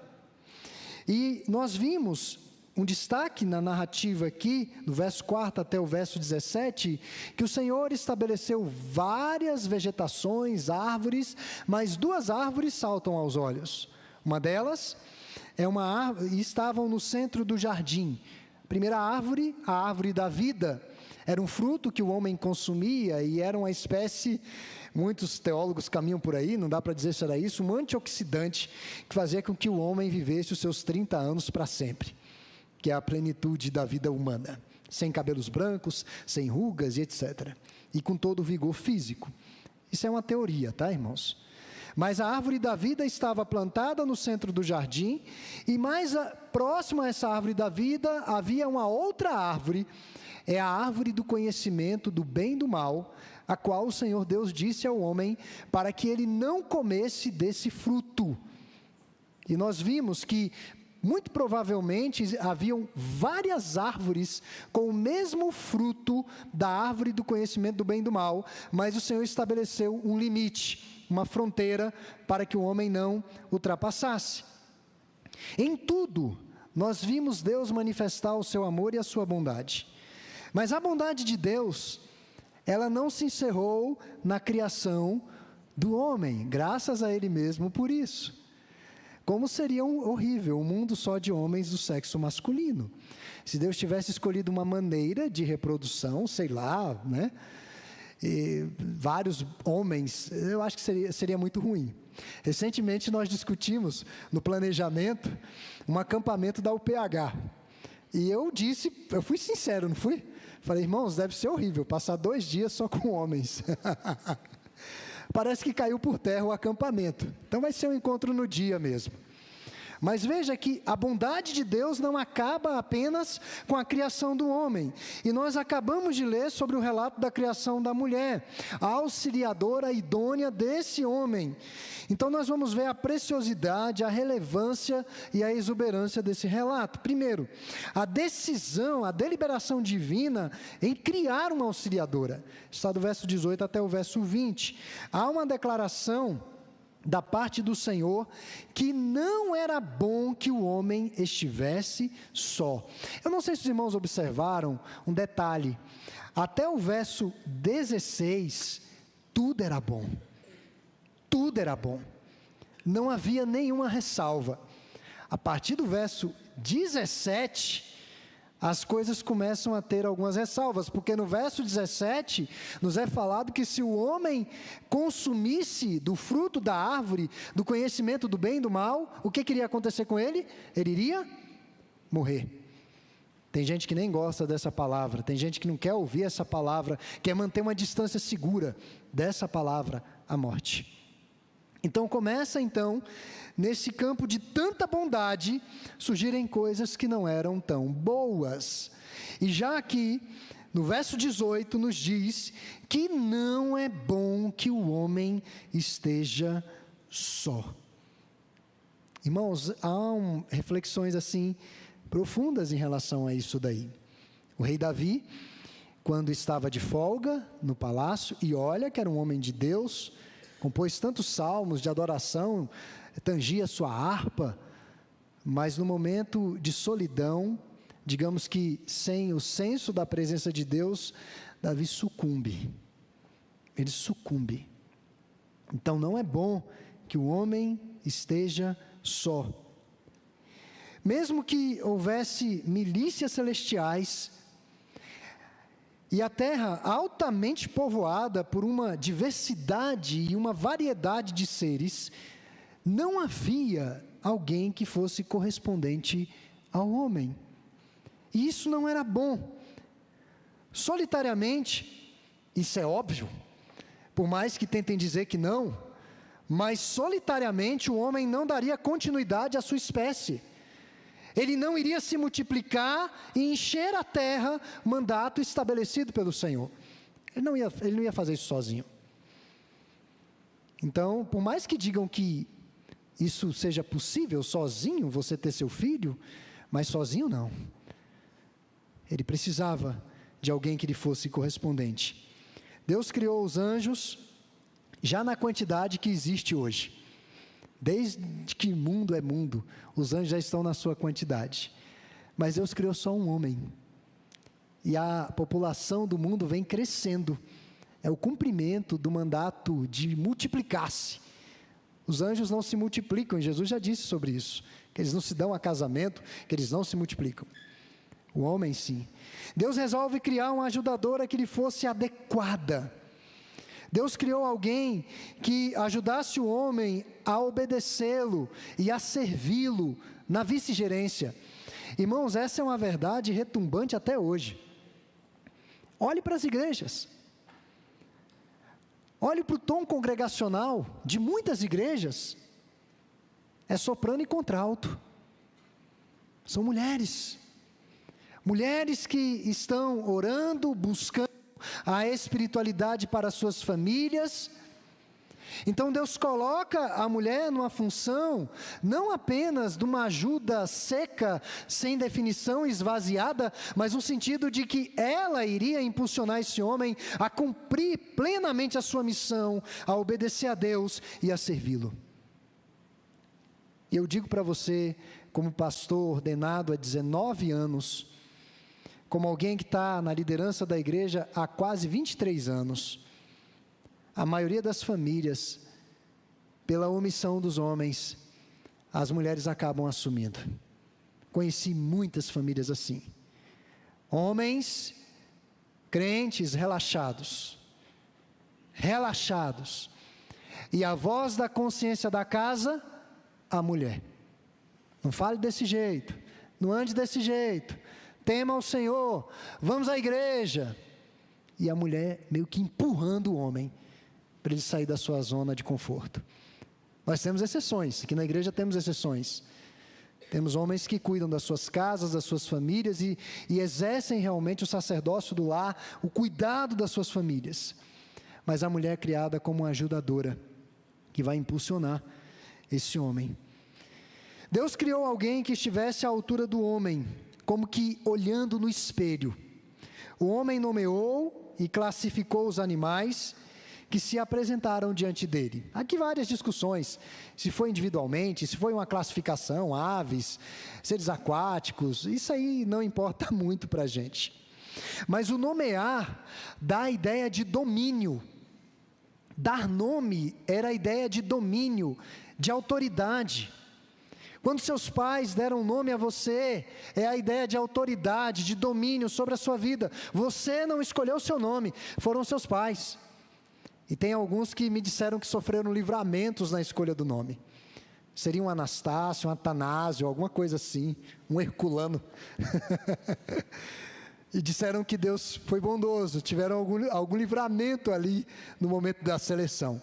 E nós vimos um destaque na narrativa aqui, do verso 4 até o verso 17, que o Senhor estabeleceu várias vegetações, árvores, mas duas árvores saltam aos olhos. Uma delas é uma árvore, e estavam no centro do jardim. A primeira árvore, a árvore da vida, era um fruto que o homem consumia e era uma espécie, muitos teólogos caminham por aí, não dá para dizer se era isso, um antioxidante que fazia com que o homem vivesse os seus 30 anos para sempre, que é a plenitude da vida humana, sem cabelos brancos, sem rugas e etc. E com todo o vigor físico. Isso é uma teoria, tá, irmãos? Mas a árvore da vida estava plantada no centro do jardim, e mais próximo a essa árvore da vida havia uma outra árvore, é a árvore do conhecimento do bem e do mal, a qual o Senhor Deus disse ao homem para que ele não comesse desse fruto. E nós vimos que muito provavelmente haviam várias árvores com o mesmo fruto da árvore do conhecimento do bem e do mal, mas o Senhor estabeleceu um limite, uma fronteira para que o homem não ultrapassasse. Em tudo, nós vimos Deus manifestar o seu amor e a sua bondade. Mas a bondade de Deus, ela não se encerrou na criação do homem, graças a Ele mesmo por isso. Como seria horrível um mundo só de homens do sexo masculino. Se Deus tivesse escolhido uma maneira de reprodução, sei lá, né? E vários homens, eu acho que seria muito ruim. Recentemente nós discutimos no planejamento um acampamento da UPH. E eu fui sincero, não fui? Falei, irmãos, deve ser horrível passar 2 dias só com homens. Parece que caiu por terra o acampamento. Então vai ser um encontro no dia mesmo. Mas veja que a bondade de Deus não acaba apenas com a criação do homem. E nós acabamos de ler sobre o relato da criação da mulher, a auxiliadora idônea desse homem. Então nós vamos ver a preciosidade, a relevância e a exuberância desse relato. Primeiro, a decisão, a deliberação divina em criar uma auxiliadora. Está do verso 18 até o verso 20. Há uma declaração da parte do Senhor, que não era bom que o homem estivesse só. Eu não sei se os irmãos observaram um detalhe, até o verso 16, tudo era bom, não havia nenhuma ressalva. A partir do verso 17, as coisas começam a ter algumas ressalvas, porque no verso 17, nos é falado que se o homem consumisse do fruto da árvore, do conhecimento do bem e do mal, o que iria acontecer com ele? Ele iria morrer. Tem gente que nem gosta dessa palavra, tem gente que não quer ouvir essa palavra, quer manter uma distância segura dessa palavra, a morte. Então começa nesse campo de tanta bondade, surgirem coisas que não eram tão boas. E já aqui, no verso 18, nos diz que não é bom que o homem esteja só. Irmãos, há reflexões assim profundas em relação a isso daí. O rei Davi, quando estava de folga no palácio, e olha que era um homem de Deus, compôs tantos salmos de adoração, tangia sua harpa, mas no momento de solidão, digamos que sem o senso da presença de Deus, Davi sucumbe. Ele sucumbe. Então não é bom que o homem esteja só. Mesmo que houvesse milícias celestiais, e a terra altamente povoada por uma diversidade e uma variedade de seres, não havia alguém que fosse correspondente ao homem. E isso não era bom. Solitariamente, isso é óbvio, por mais que tentem dizer que não, mas solitariamente o homem não daria continuidade à sua espécie. Ele não iria se multiplicar e encher a terra, mandato estabelecido pelo Senhor. Ele não ia fazer isso sozinho. Então, por mais que digam que isso seja possível, sozinho, você ter seu filho, mas sozinho não. Ele precisava de alguém que lhe fosse correspondente. Deus criou os anjos já na quantidade que existe hoje. Desde que mundo é mundo, os anjos já estão na sua quantidade. Mas Deus criou só um homem. E a população do mundo vem crescendo. É o cumprimento do mandato de multiplicar-se. Os anjos não se multiplicam, e Jesus já disse sobre isso. Que eles não se dão a casamento, que eles não se multiplicam. O homem sim. Deus resolve criar uma ajudadora que lhe fosse adequada. Deus criou alguém que ajudasse o homem a obedecê-lo e a servi-lo na vice-gerência. Irmãos, essa é uma verdade retumbante até hoje. Olhe para as igrejas. Olhe para o tom congregacional de muitas igrejas. É soprano e contralto. São mulheres. Mulheres que estão orando, buscando a espiritualidade para suas famílias. Então Deus coloca a mulher numa função, não apenas de uma ajuda seca, sem definição, esvaziada, mas no sentido de que ela iria impulsionar esse homem a cumprir plenamente a sua missão, a obedecer a Deus e a servi-lo. E eu digo para você, como pastor ordenado há 19 anos, como alguém que está na liderança da igreja há quase 23 anos, a maioria das famílias, pela omissão dos homens, as mulheres acabam assumindo. Conheci muitas famílias assim. Homens, crentes, relaxados. E a voz da consciência da casa, a mulher. Não fale desse jeito, não ande desse jeito. Tema ao Senhor, vamos à igreja. E a mulher meio que empurrando o homem para ele sair da sua zona de conforto. Nós temos exceções, aqui na igreja temos exceções. Temos homens que cuidam das suas casas, das suas famílias e exercem realmente o sacerdócio do lar, o cuidado das suas famílias. Mas a mulher é criada como uma ajudadora, que vai impulsionar esse homem. Deus criou alguém que estivesse à altura do homem, como que olhando no espelho. O homem nomeou e classificou os animais que se apresentaram diante dele. Aqui várias discussões, se foi individualmente, se foi uma classificação, aves, seres aquáticos, isso aí não importa muito para a gente. Mas o nomear dá a ideia de domínio. Dar nome era a ideia de domínio, de autoridade. Quando seus pais deram nome a você, é a ideia de autoridade, de domínio sobre a sua vida. Você não escolheu o seu nome, foram seus pais. E tem alguns que me disseram que sofreram livramentos na escolha do nome. Seria um Anastácio, um Atanásio, alguma coisa assim, um Herculano. E disseram que Deus foi bondoso, tiveram algum livramento ali no momento da seleção.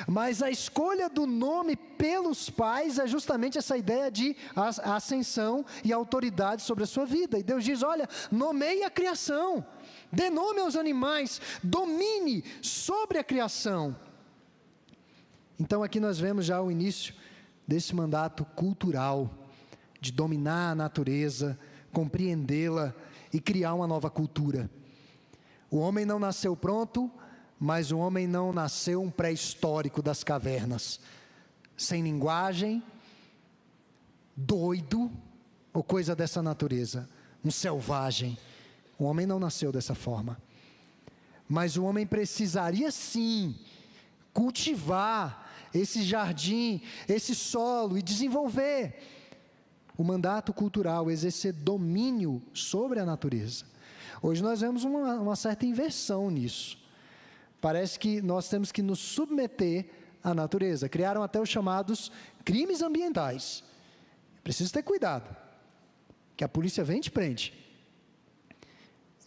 Mas a escolha do nome pelos pais é justamente essa ideia de ascensão e autoridade sobre a sua vida. E Deus diz, olha, nomeie a criação, dê nome aos animais, domine sobre a criação. Então aqui nós vemos já o início desse mandato cultural, de dominar a natureza, compreendê-la, e criar uma nova cultura. O homem não nasceu pronto, mas o homem não nasceu um pré-histórico das cavernas, sem linguagem, doido, ou coisa dessa natureza, um selvagem. O homem não nasceu dessa forma. Mas o homem precisaria sim cultivar esse jardim, esse solo e desenvolver o mandato cultural, exercer domínio sobre a natureza. Hoje nós vemos uma certa inversão nisso. Parece que nós temos que nos submeter à natureza. Criaram até os chamados crimes ambientais. Preciso ter cuidado, que a polícia vem e te prende.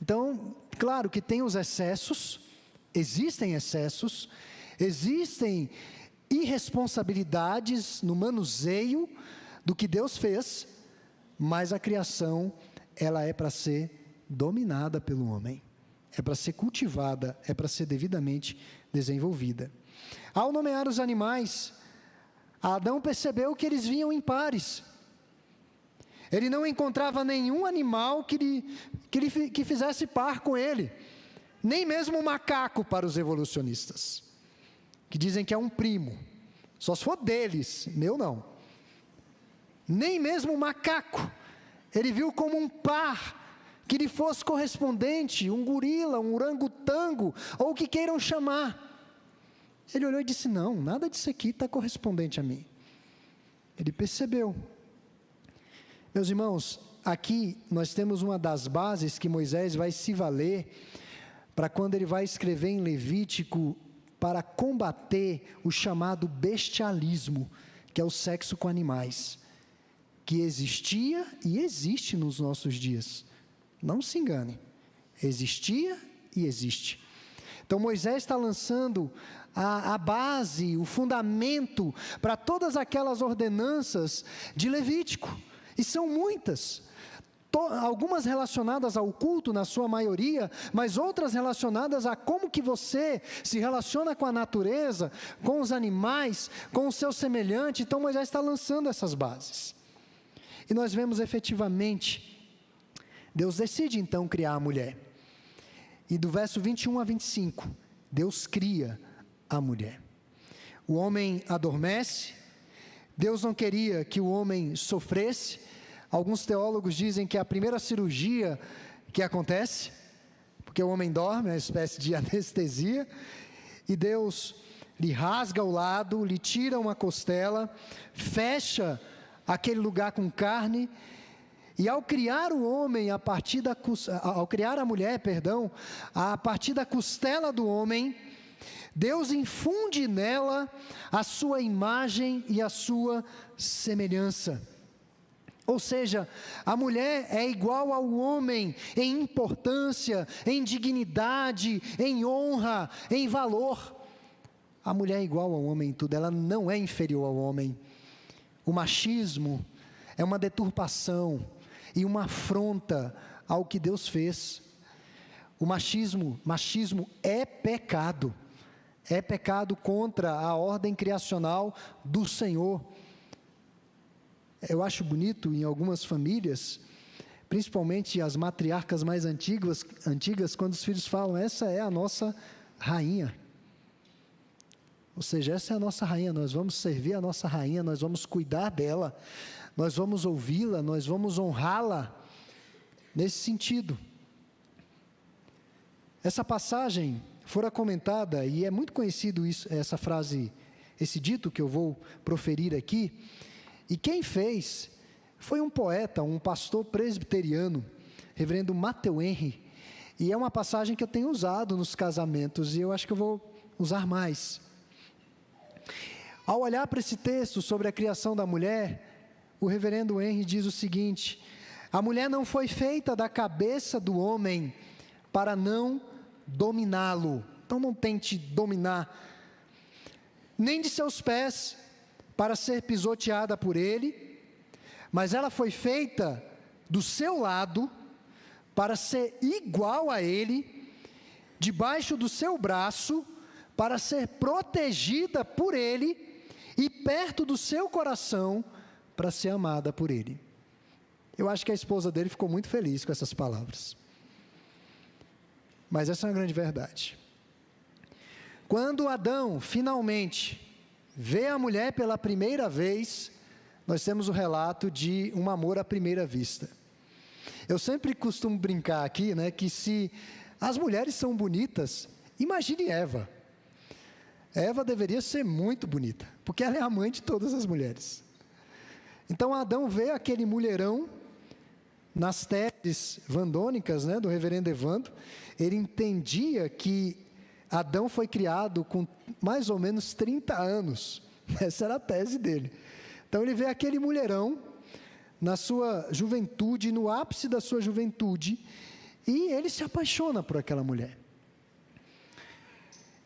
Então, claro que tem os excessos, existem irresponsabilidades no manuseio do que Deus fez, mas a criação, ela é para ser dominada pelo homem, é para ser cultivada, é para ser devidamente desenvolvida. Ao nomear os animais, Adão percebeu que eles vinham em pares. Ele não encontrava nenhum animal que fizesse par com ele, nem mesmo um macaco para os evolucionistas, que dizem que é um primo, só se for deles, meu não. Nem mesmo o macaco, ele viu como um par, que lhe fosse correspondente, um gorila, um orangotango, ou o que queiram chamar. Ele olhou e disse, não, nada disso aqui está correspondente a mim. Ele percebeu. Meus irmãos, aqui nós temos uma das bases que Moisés vai se valer, para quando ele vai escrever em Levítico, para combater o chamado bestialismo, que é o sexo com animais, que existia e existe nos nossos dias. Não se engane, existia e existe. Então Moisés está lançando a base, o fundamento para todas aquelas ordenanças de Levítico, e são muitas, algumas relacionadas ao culto na sua maioria, mas outras relacionadas a como que você se relaciona com a natureza, com os animais, com o seu semelhante. Então Moisés está lançando essas bases. E nós vemos efetivamente, Deus decide então criar a mulher. E do verso 21 a 25, Deus cria a mulher. O homem adormece, Deus não queria que o homem sofresse. Alguns teólogos dizem que é a primeira cirurgia que acontece, porque o homem dorme, é uma espécie de anestesia, e Deus lhe rasga o lado, lhe tira uma costela, fecha aquele lugar com carne, e ao criar o homem ao criar a mulher, a partir da costela do homem, Deus infunde nela a sua imagem e a sua semelhança. Ou seja, a mulher é igual ao homem em importância, em dignidade, em honra, em valor. A mulher é igual ao homem em tudo, ela não é inferior ao homem. O machismo é uma deturpação e uma afronta ao que Deus fez. O machismo é pecado contra a ordem criacional do Senhor. Eu acho bonito em algumas famílias, principalmente as matriarcas mais antigas, quando os filhos falam, essa é a nossa rainha. Ou seja, essa é a nossa rainha, nós vamos servir a nossa rainha, nós vamos cuidar dela, nós vamos ouvi-la, nós vamos honrá-la, nesse sentido. Essa passagem fora comentada, e é muito conhecido isso, essa frase, esse dito que eu vou proferir aqui, e quem fez foi um poeta, um pastor presbiteriano, reverendo Matthew Henry, e é uma passagem que eu tenho usado nos casamentos, e eu acho que eu vou usar mais. Ao olhar para esse texto sobre a criação da mulher, o reverendo Henry diz o seguinte: a mulher não foi feita da cabeça do homem para não dominá-lo, então não tente dominar, nem de seus pés para ser pisoteada por ele, mas ela foi feita do seu lado para ser igual a ele, debaixo do seu braço, para ser protegida por ele e perto do seu coração para ser amada por ele. Eu acho que a esposa dele ficou muito feliz com essas palavras. Mas essa é uma grande verdade. Quando Adão finalmente vê a mulher pela primeira vez, nós temos o relato de um amor à primeira vista. Eu sempre costumo brincar aqui, né, que se as mulheres são bonitas, imagine Eva. Eva deveria ser muito bonita, porque ela é a mãe de todas as mulheres. Então Adão vê aquele mulherão nas teses vandônicas, né, do reverendo Evandro. Ele entendia que Adão foi criado com mais ou menos 30 anos. Essa era a tese dele. Então ele vê aquele mulherão na sua juventude, no ápice da sua juventude, e ele se apaixona por aquela mulher.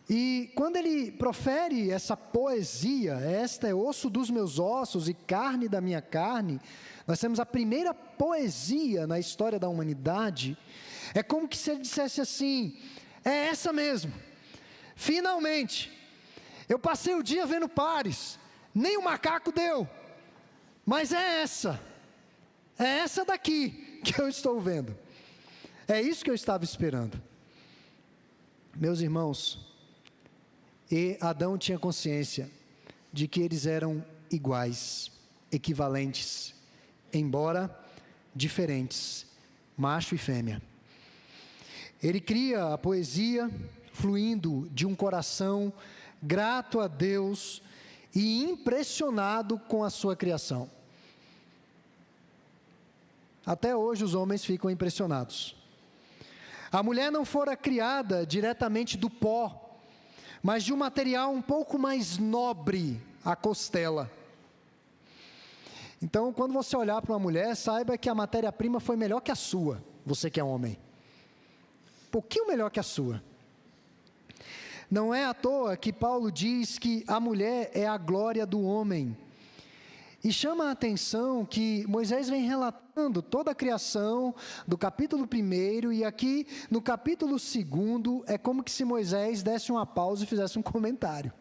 E quando ele profere essa poesia, esta é osso dos meus ossos e carne da minha carne, nós temos a primeira poesia na história da humanidade. É como que se ele dissesse assim: é essa mesmo, finalmente, eu passei o dia vendo pares, nem o macaco deu, mas é essa daqui que eu estou vendo, é isso que eu estava esperando. Meus irmãos, e Adão tinha consciência de que eles eram iguais, equivalentes, embora diferentes, macho e fêmea. Ele cria a poesia fluindo de um coração grato a Deus e impressionado com a sua criação. Até hoje os homens ficam impressionados. A mulher não fora criada diretamente do pó, mas de um material um pouco mais nobre, a costela. Então, quando você olhar para uma mulher, saiba que a matéria-prima foi melhor que a sua, você que é homem. Um pouquinho melhor que a sua. Não é à toa que Paulo diz que a mulher é a glória do homem. E chama a atenção que Moisés vem relatando toda a criação do capítulo 1, e aqui no capítulo 2 é como que se Moisés desse uma pausa e fizesse um comentário.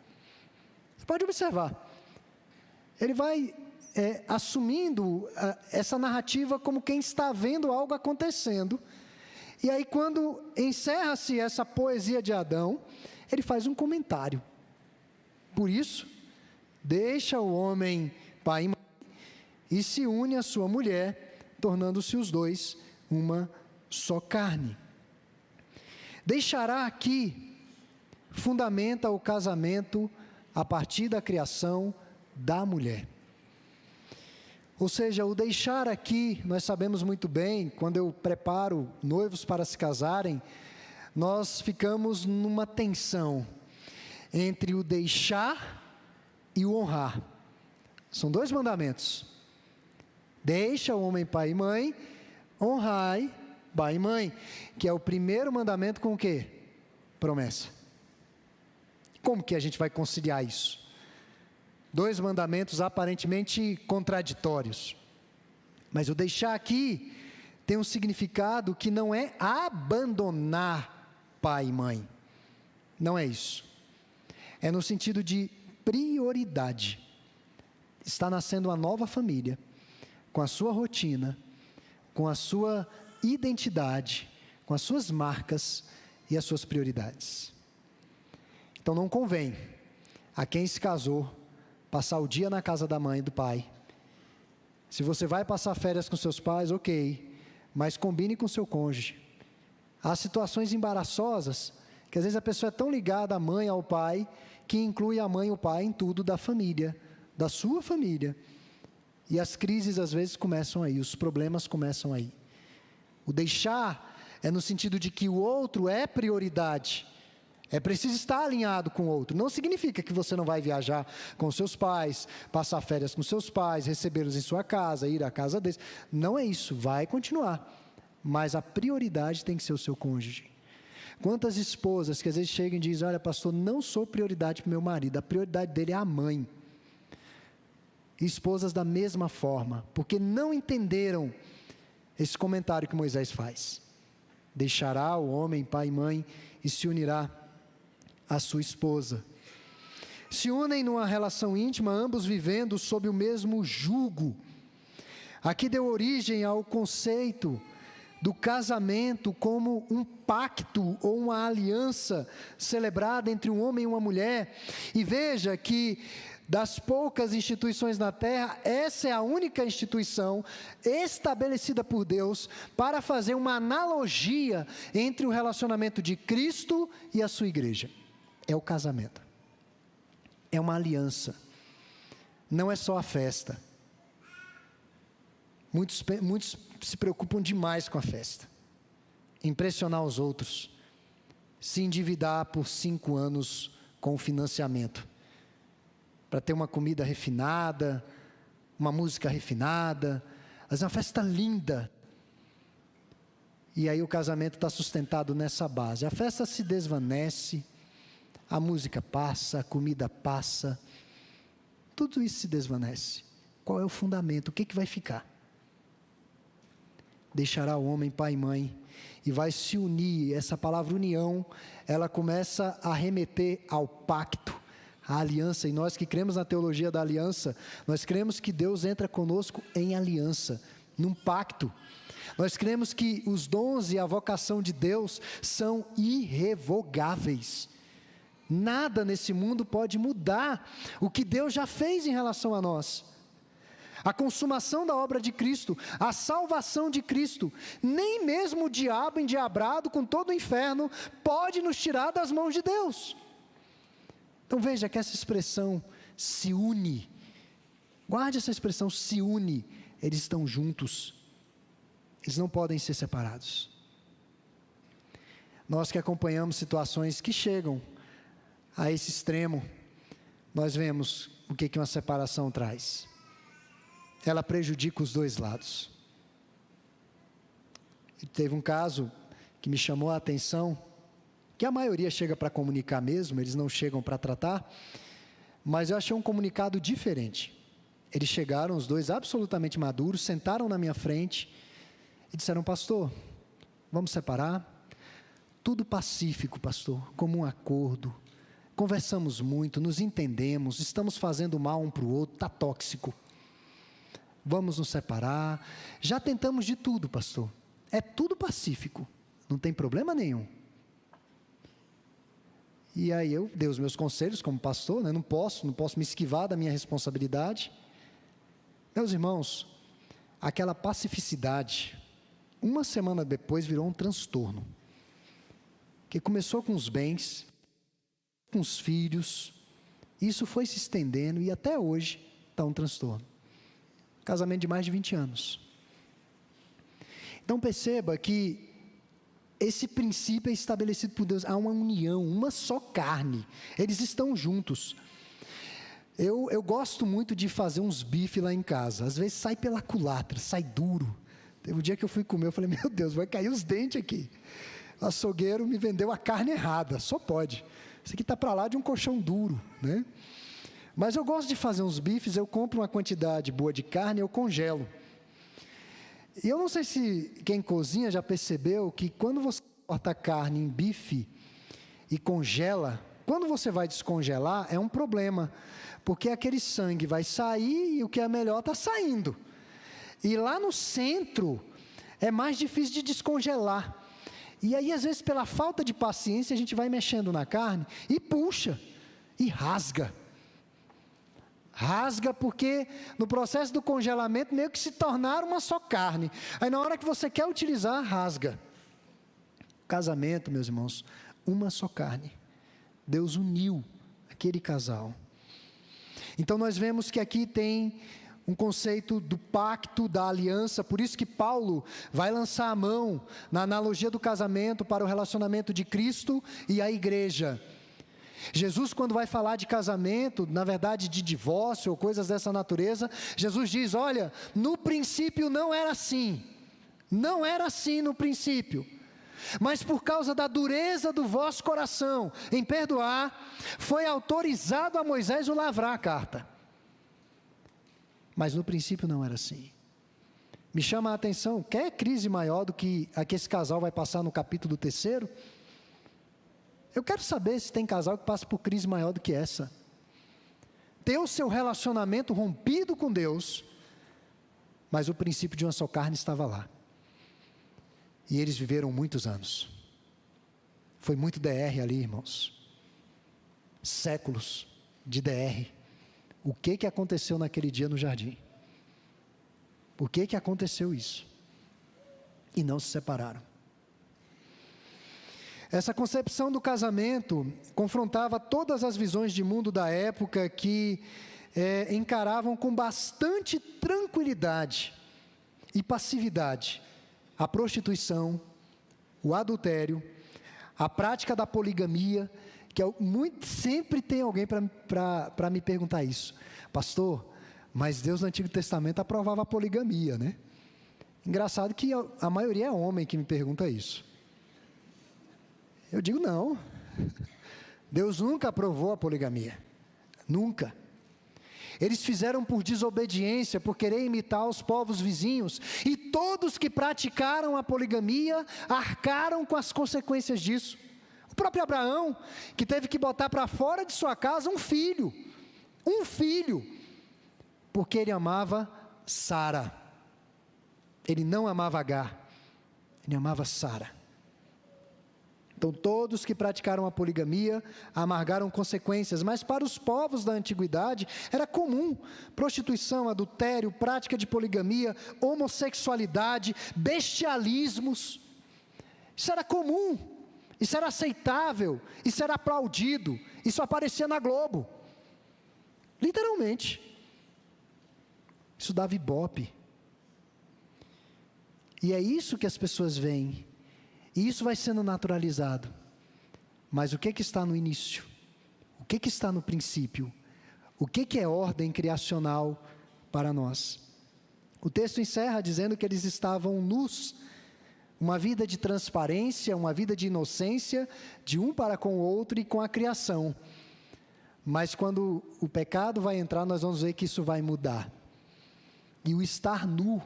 Você pode observar. Ele vai assumindo essa narrativa como quem está vendo algo acontecendo. E aí quando encerra-se essa poesia de Adão, ele faz um comentário. Por isso, deixa o homem pai e mãe e se une à sua mulher, tornando-se os dois uma só carne. Deixará aqui fundamenta o casamento a partir da criação da mulher. Ou seja, o deixar aqui, nós sabemos muito bem, quando eu preparo noivos para se casarem, nós ficamos numa tensão entre o deixar e o honrar. São dois mandamentos. Deixa o homem pai e mãe, honrai pai e mãe, que é o primeiro mandamento com o quê? Promessa. Como que a gente vai conciliar isso? Dois mandamentos aparentemente contraditórios. Mas o deixar aqui tem um significado que não é abandonar pai e mãe. Não é isso. É no sentido de prioridade. Está nascendo uma nova família, com a sua rotina, com a sua identidade, com as suas marcas e as suas prioridades. Então não convém a quem se casou passar o dia na casa da mãe e do pai. Se você vai passar férias com seus pais, ok, mas combine com seu cônjuge. Há situações embaraçosas que às vezes a pessoa é tão ligada à mãe, ao pai, que inclui a mãe e o pai em tudo da família, da sua família. E as crises às vezes começam aí, os problemas começam aí. O deixar é no sentido de que o outro é prioridade. É preciso estar alinhado com o outro. Não significa que você não vai viajar com seus pais, passar férias com seus pais, recebê-los em sua casa, ir à casa deles. Não é isso, vai continuar. Mas a prioridade tem que ser o seu cônjuge. Quantas esposas que às vezes chegam e dizem, olha pastor, não sou prioridade para o meu marido, a prioridade dele é a mãe. E esposas da mesma forma, porque não entenderam esse comentário que Moisés faz. Deixará o homem pai e mãe e se unirá à sua esposa. Se unem numa relação íntima, ambos vivendo sob o mesmo jugo. Aqui deu origem ao conceito do casamento como um pacto ou uma aliança celebrada entre um homem e uma mulher. E veja que das poucas instituições na terra, essa é a única instituição estabelecida por Deus para fazer uma analogia entre o relacionamento de Cristo e a sua igreja. É o casamento. É uma aliança. Não é só a festa. Muitos se preocupam demais com a festa. Impressionar os outros. Se endividar por 5 anos com o financiamento. Para ter uma comida refinada, uma música refinada. Mas é uma festa linda. E aí o casamento está sustentado nessa base. A festa se desvanece. A música passa, a comida passa. Tudo isso se desvanece. Qual é o fundamento? O que vai ficar? Deixará o homem pai e mãe e vai se unir. Essa palavra união, ela começa a remeter ao pacto, à aliança. E nós que cremos na teologia da aliança, nós cremos que Deus entra conosco em aliança, num pacto. Nós cremos que os dons e a vocação de Deus são irrevogáveis. Nada nesse mundo pode mudar o que Deus já fez em relação a nós. A consumação da obra de Cristo, a salvação de Cristo, nem mesmo o diabo endiabrado com todo o inferno pode nos tirar das mãos de Deus. Então veja que essa expressão se une, guarde essa expressão se une, eles estão juntos, eles não podem ser separados. Nós que acompanhamos situações que chegam a esse extremo, nós vemos o que uma separação traz. Ela prejudica os dois lados. E teve um caso que me chamou a atenção, que a maioria chega para comunicar mesmo, eles não chegam para tratar, mas eu achei um comunicado diferente. Eles chegaram, os dois absolutamente maduros, sentaram na minha frente e disseram, pastor, vamos separar? Tudo pacífico, pastor, como um acordo. Conversamos muito, nos entendemos, estamos fazendo mal um para o outro, está tóxico. Vamos nos separar. Já tentamos de tudo, pastor. É tudo pacífico, não tem problema nenhum. E aí eu dei os meus conselhos como pastor, né? Não posso me esquivar da minha responsabilidade. Meus irmãos, aquela pacificidade, uma semana depois virou um transtorno. Que começou com os bens, com os filhos, isso foi se estendendo e até hoje está um transtorno. Casamento de mais de 20 anos. Então perceba que esse princípio é estabelecido por Deus. Há uma união, uma só carne. Eles estão juntos. Eu gosto muito de fazer uns bifes lá em casa. Às vezes sai pela culatra, sai duro. Teve um dia que eu fui comer, eu falei, meu Deus, vai cair os dentes aqui. O açougueiro me vendeu a carne errada, só pode. Isso aqui está para lá de um colchão duro, né? Mas eu gosto de fazer uns bifes, eu compro uma quantidade boa de carne, eu congelo. E eu não sei se quem cozinha já percebeu que quando você corta carne em bife e congela, quando você vai descongelar é um problema, porque aquele sangue vai sair e o que é melhor está saindo. E lá no centro é mais difícil de descongelar. E aí, às vezes, pela falta de paciência, a gente vai mexendo na carne e puxa, e rasga. Rasga porque no processo do congelamento meio que se tornaram uma só carne. Aí na hora que você quer utilizar, rasga. Casamento, meus irmãos, uma só carne. Deus uniu aquele casal. Então nós vemos que aqui tem um conceito do pacto, da aliança, por isso que Paulo vai lançar a mão na analogia do casamento para o relacionamento de Cristo e a igreja. Jesus, quando vai falar de casamento, na verdade de divórcio ou coisas dessa natureza, Jesus diz, olha, no princípio não era assim no princípio, mas por causa da dureza do vosso coração em perdoar, foi autorizado a Moisés o lavrar a carta. Mas no princípio não era assim. Me chama a atenção, quer crise maior do que a que esse casal vai passar no capítulo 3? Eu quero saber se tem casal que passa por crise maior do que essa. Ter o seu relacionamento rompido com Deus, mas o princípio de uma só carne estava lá. E eles viveram muitos anos. Foi muito DR ali, irmãos. Séculos de DR. O que aconteceu naquele dia no jardim? Por que aconteceu isso? E não se separaram. Essa concepção do casamento confrontava todas as visões de mundo da época que encaravam com bastante tranquilidade e passividade a prostituição, o adultério, a prática da poligamia, que sempre tem alguém para me perguntar isso. Pastor, mas Deus no Antigo Testamento aprovava a poligamia, né? Engraçado que a maioria é homem que me pergunta isso. Eu digo não. Deus nunca aprovou a poligamia. Nunca. Eles fizeram por desobediência, por querer imitar os povos vizinhos, e todos que praticaram a poligamia arcaram com as consequências disso. O próprio Abraão, que teve que botar para fora de sua casa um filho, porque ele amava Sara. Ele não amava Agar, ele amava Sara. Então todos que praticaram a poligamia amargaram consequências, mas para os povos da antiguidade era comum prostituição, adultério, prática de poligamia, homossexualidade, bestialismos. Isso era comum, isso era aceitável, isso era aplaudido, isso aparecia na Globo, literalmente. Isso dava ibope. E é isso que as pessoas veem. E isso vai sendo naturalizado. Mas o que está no início? O que está no princípio? O que é ordem criacional para nós? O texto encerra dizendo que eles estavam nus. Uma vida de transparência, uma vida de inocência, de um para com o outro e com a criação. Mas quando o pecado vai entrar, nós vamos ver que isso vai mudar. E o estar nu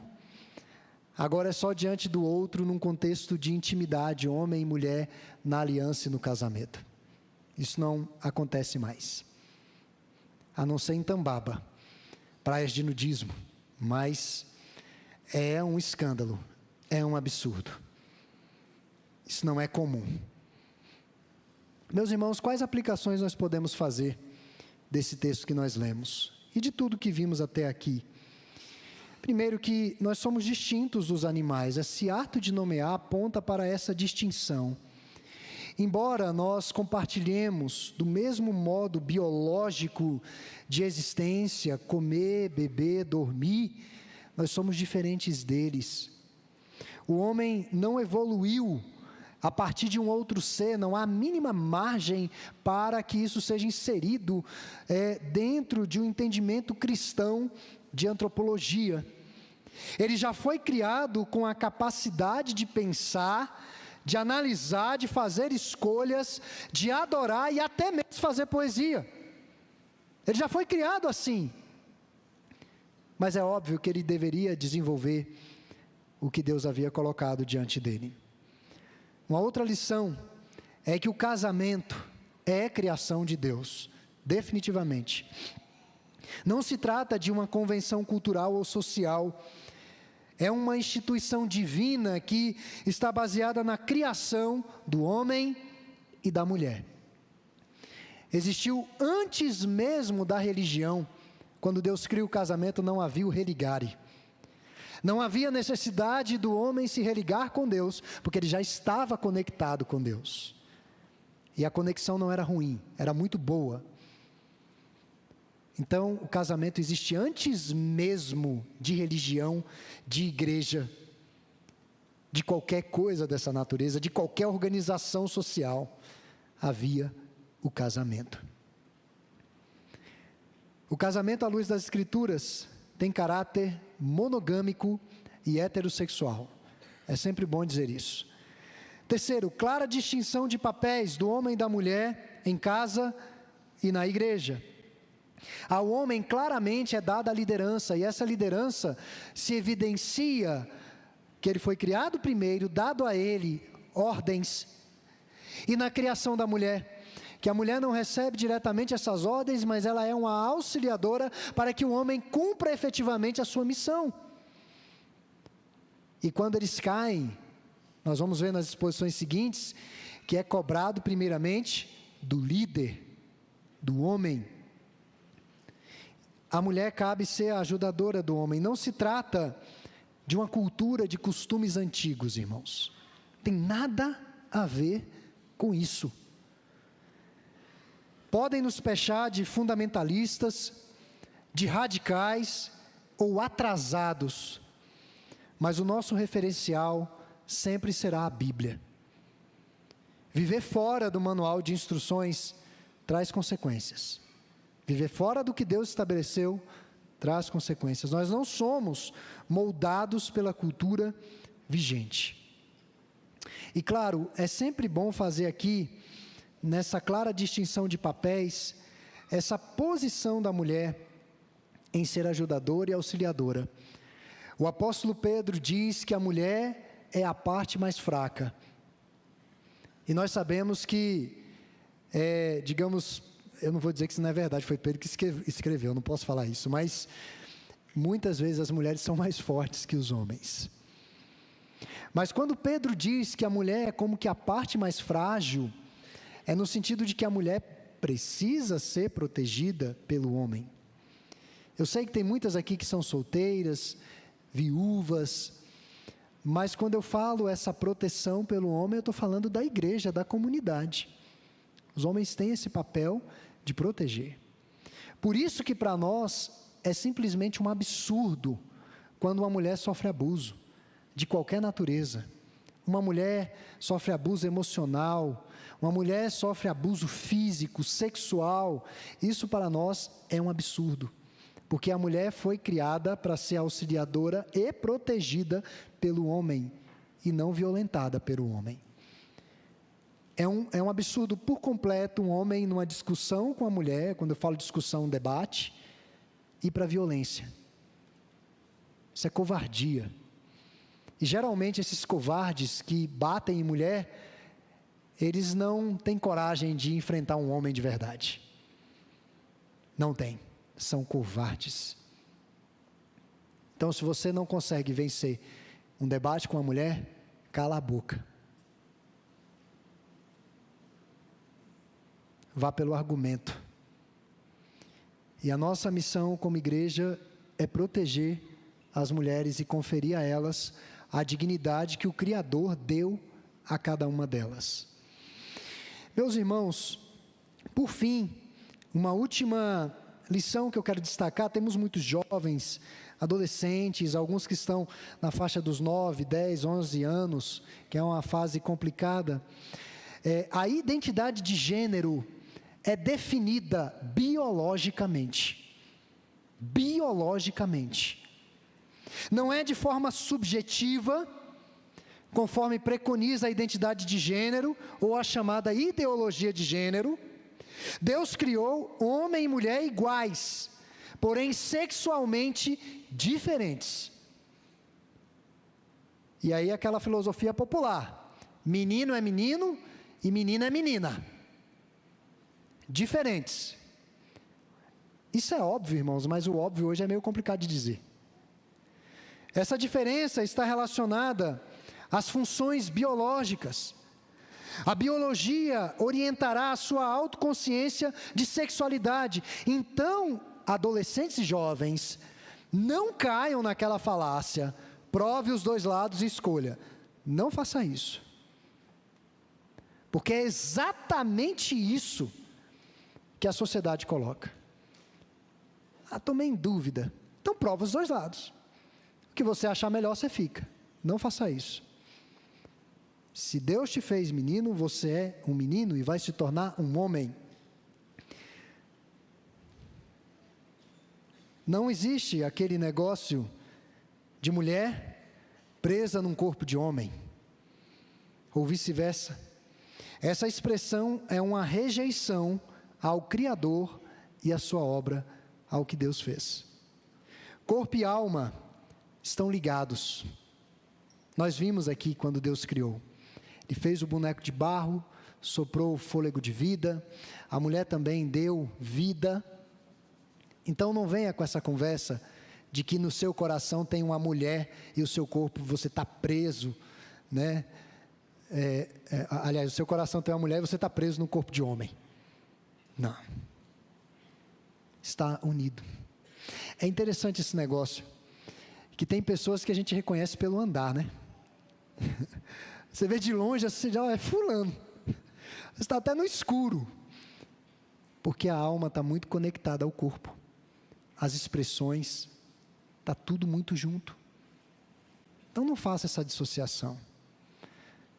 agora é só diante do outro num contexto de intimidade, homem e mulher na aliança e no casamento. Isso não acontece mais. A não ser em Tambaba, praias de nudismo, mas é um escândalo, é um absurdo. Isso não é comum. Meus irmãos, quais aplicações nós podemos fazer desse texto que nós lemos e de tudo que vimos até aqui? Primeiro, que nós somos distintos dos animais. Esse ato de nomear aponta para essa distinção. Embora nós compartilhemos do mesmo modo biológico de existência, comer, beber, dormir, nós somos diferentes deles. O homem não evoluiu a partir de um outro ser, não há a mínima margem para que isso seja inserido dentro de um entendimento cristão de antropologia. Ele já foi criado com a capacidade de pensar, de analisar, de fazer escolhas, de adorar e até mesmo fazer poesia. Ele já foi criado assim. Mas é óbvio que ele deveria desenvolver o que Deus havia colocado diante dele. Uma outra lição é que o casamento é criação de Deus, definitivamente. Não se trata de uma convenção cultural ou social, é uma instituição divina que está baseada na criação do homem e da mulher. Existiu antes mesmo da religião. Quando Deus cria o casamento, não havia o religare. Não havia necessidade do homem se religar com Deus, porque ele já estava conectado com Deus. E a conexão não era ruim, era muito boa. Então, o casamento existe antes mesmo de religião, de igreja, de qualquer coisa dessa natureza, de qualquer organização social. Havia o casamento. O casamento, à luz das Escrituras, tem caráter monogâmico e heterossexual. É sempre bom dizer isso. Terceiro, clara distinção de papéis do homem e da mulher em casa e na igreja. Ao homem claramente é dada a liderança, e essa liderança se evidencia que ele foi criado primeiro, dado a ele ordens. E na criação da mulher, que a mulher não recebe diretamente essas ordens, mas ela é uma auxiliadora para que o homem cumpra efetivamente a sua missão. E quando eles caem, nós vamos ver nas exposições seguintes, que é cobrado primeiramente do líder, do homem. A mulher cabe ser a ajudadora do homem. Não se trata de uma cultura de costumes antigos, irmãos. Tem nada a ver com isso. Podem nos pechar de fundamentalistas, de radicais ou atrasados, mas o nosso referencial sempre será a Bíblia. Viver fora do manual de instruções traz consequências. Viver fora do que Deus estabeleceu traz consequências. Nós não somos moldados pela cultura vigente. E claro, é sempre bom fazer aqui, nessa clara distinção de papéis, essa posição da mulher em ser ajudadora e auxiliadora. O apóstolo Pedro diz que a mulher é a parte mais fraca. E nós sabemos que, eu não vou dizer que isso não é verdade, foi Pedro que escreveu, eu não posso falar isso, mas muitas vezes as mulheres são mais fortes que os homens. Mas quando Pedro diz que a mulher é como que a parte mais frágil, é no sentido de que a mulher precisa ser protegida pelo homem. Eu sei que tem muitas aqui que são solteiras, viúvas, mas quando eu falo essa proteção pelo homem, eu estou falando da igreja, da comunidade. Os homens têm esse papel de proteger. Por isso que para nós é simplesmente um absurdo quando uma mulher sofre abuso, de qualquer natureza. Uma mulher sofre abuso emocional, uma mulher sofre abuso físico, sexual. Isso para nós é um absurdo, porque a mulher foi criada para ser auxiliadora e protegida pelo homem, e não violentada pelo homem. É um absurdo por completo um homem numa discussão com a mulher, quando eu falo discussão, debate, ir para a violência. Isso é covardia. E geralmente esses covardes que batem em mulher, eles não têm coragem de enfrentar um homem de verdade. Não tem. São covardes. Então, se você não consegue vencer um debate com a mulher, cala a boca. Vá pelo argumento. E a nossa missão como igreja é proteger as mulheres e conferir a elas a dignidade que o Criador deu a cada uma delas. Meus irmãos, por fim, uma última lição que eu quero destacar. Temos muitos jovens, adolescentes, alguns que estão na faixa dos 9, 10, 11 anos, que é uma fase complicada. A identidade de gênero é definida biologicamente. Biologicamente. Não é de forma subjetiva, conforme preconiza a identidade de gênero, ou a chamada ideologia de gênero. Deus criou homem e mulher iguais, porém sexualmente diferentes. E aí aquela filosofia popular: menino é menino e menina é menina. Diferentes. Isso é óbvio, irmãos, mas o óbvio hoje é meio complicado de dizer. Essa diferença está relacionada às funções biológicas. A biologia orientará a sua autoconsciência de sexualidade. Então, adolescentes e jovens, não caiam naquela falácia: prove os dois lados e escolha. Não faça isso. Porque é exatamente isso que a sociedade coloca. Tomei em dúvida. Então prova os dois lados. O que você achar melhor, você fica. Não faça isso. Se Deus te fez menino, você é um menino e vai se tornar um homem. Não existe aquele negócio de mulher presa num corpo de homem, ou vice-versa. Essa expressão é uma rejeição ao Criador e à sua obra, ao que Deus fez. Corpo e alma estão ligados. Nós vimos aqui quando Deus criou. Ele fez o boneco de barro, soprou o fôlego de vida, a mulher também deu vida. Então não venha com essa conversa de que no seu coração tem uma mulher e o seu corpo você está preso, né? Aliás, o seu coração tem uma mulher e você está preso no corpo de homem. Não. Está unido. É interessante esse negócio, que tem pessoas que a gente reconhece pelo andar, né? Você vê de longe, você já é fulano. Você está até no escuro. Porque a alma está muito conectada ao corpo. As expressões, está tudo muito junto. Então não faça essa dissociação.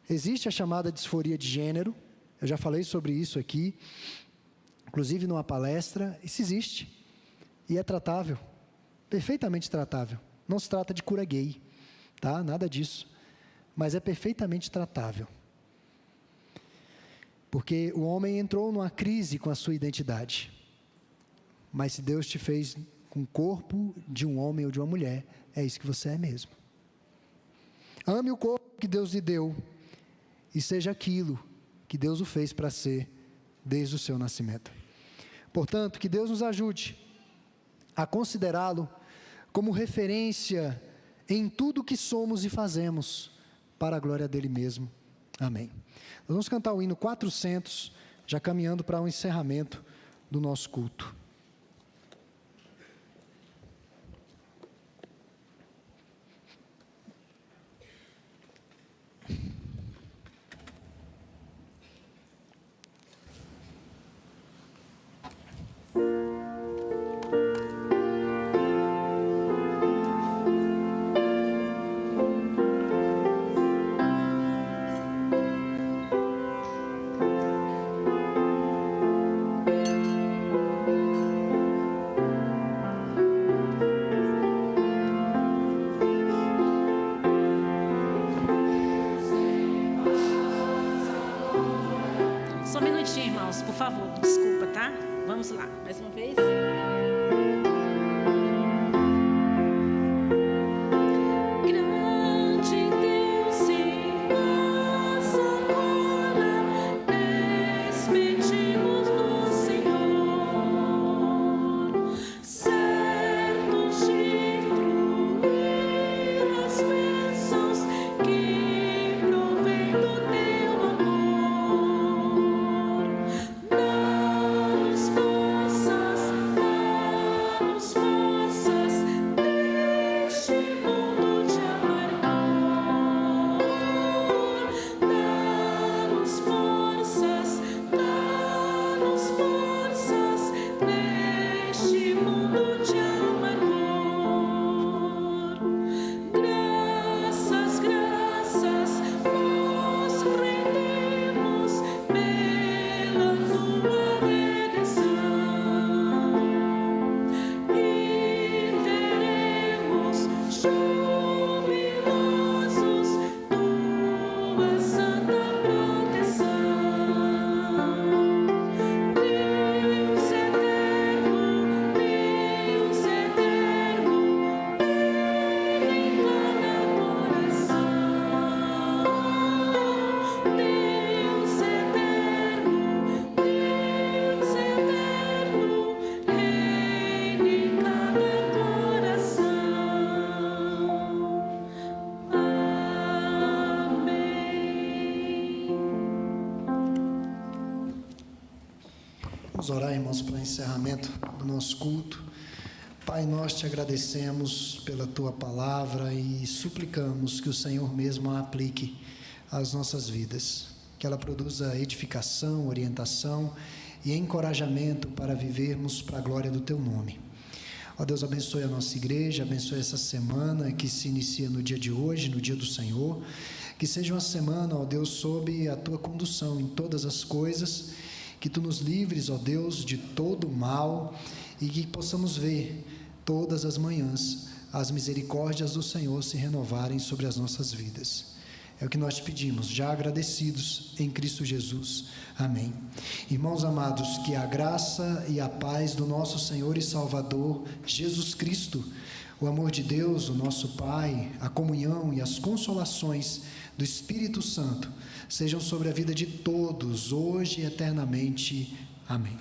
Existe a chamada disforia de gênero. Eu já falei sobre isso aqui, inclusive numa palestra. Isso existe. E é tratável. Perfeitamente tratável. Não se trata de cura gay, tá? Nada disso. Mas é perfeitamente tratável. Porque o homem entrou numa crise com a sua identidade. Mas se Deus te fez com o corpo de um homem ou de uma mulher, é isso que você é mesmo. Ame o corpo que Deus lhe deu e seja aquilo que Deus o fez para ser desde o seu nascimento. Portanto, que Deus nos ajude a considerá-lo como referência em tudo que somos e fazemos, para a glória dele mesmo. Amém. Nós vamos cantar o hino 400, já caminhando para o encerramento do nosso culto. Só um minutinho, irmãos, por favor, desculpa, tá? Vamos lá, mais uma vez. Dá-nos forças Vamos orar, irmãos, para o encerramento do nosso culto. Pai, nós te agradecemos pela tua palavra e suplicamos que o Senhor mesmo a aplique às nossas vidas, que ela produza edificação, orientação e encorajamento para vivermos para a glória do teu nome. Ó Deus, abençoe a nossa igreja, abençoe essa semana que se inicia no dia de hoje, no dia do Senhor, que seja uma semana, ó Deus, sob a tua condução em todas as coisas, que tu nos livres, ó Deus, de todo mal e que possamos ver todas as manhãs as misericórdias do Senhor se renovarem sobre as nossas vidas. É o que nós te pedimos, já agradecidos em Cristo Jesus. Amém. Irmãos amados, que a graça e a paz do nosso Senhor e Salvador Jesus Cristo, o amor de Deus, o nosso Pai, a comunhão e as consolações do Espírito Santo sejam sobre a vida de todos, hoje e eternamente. Amém.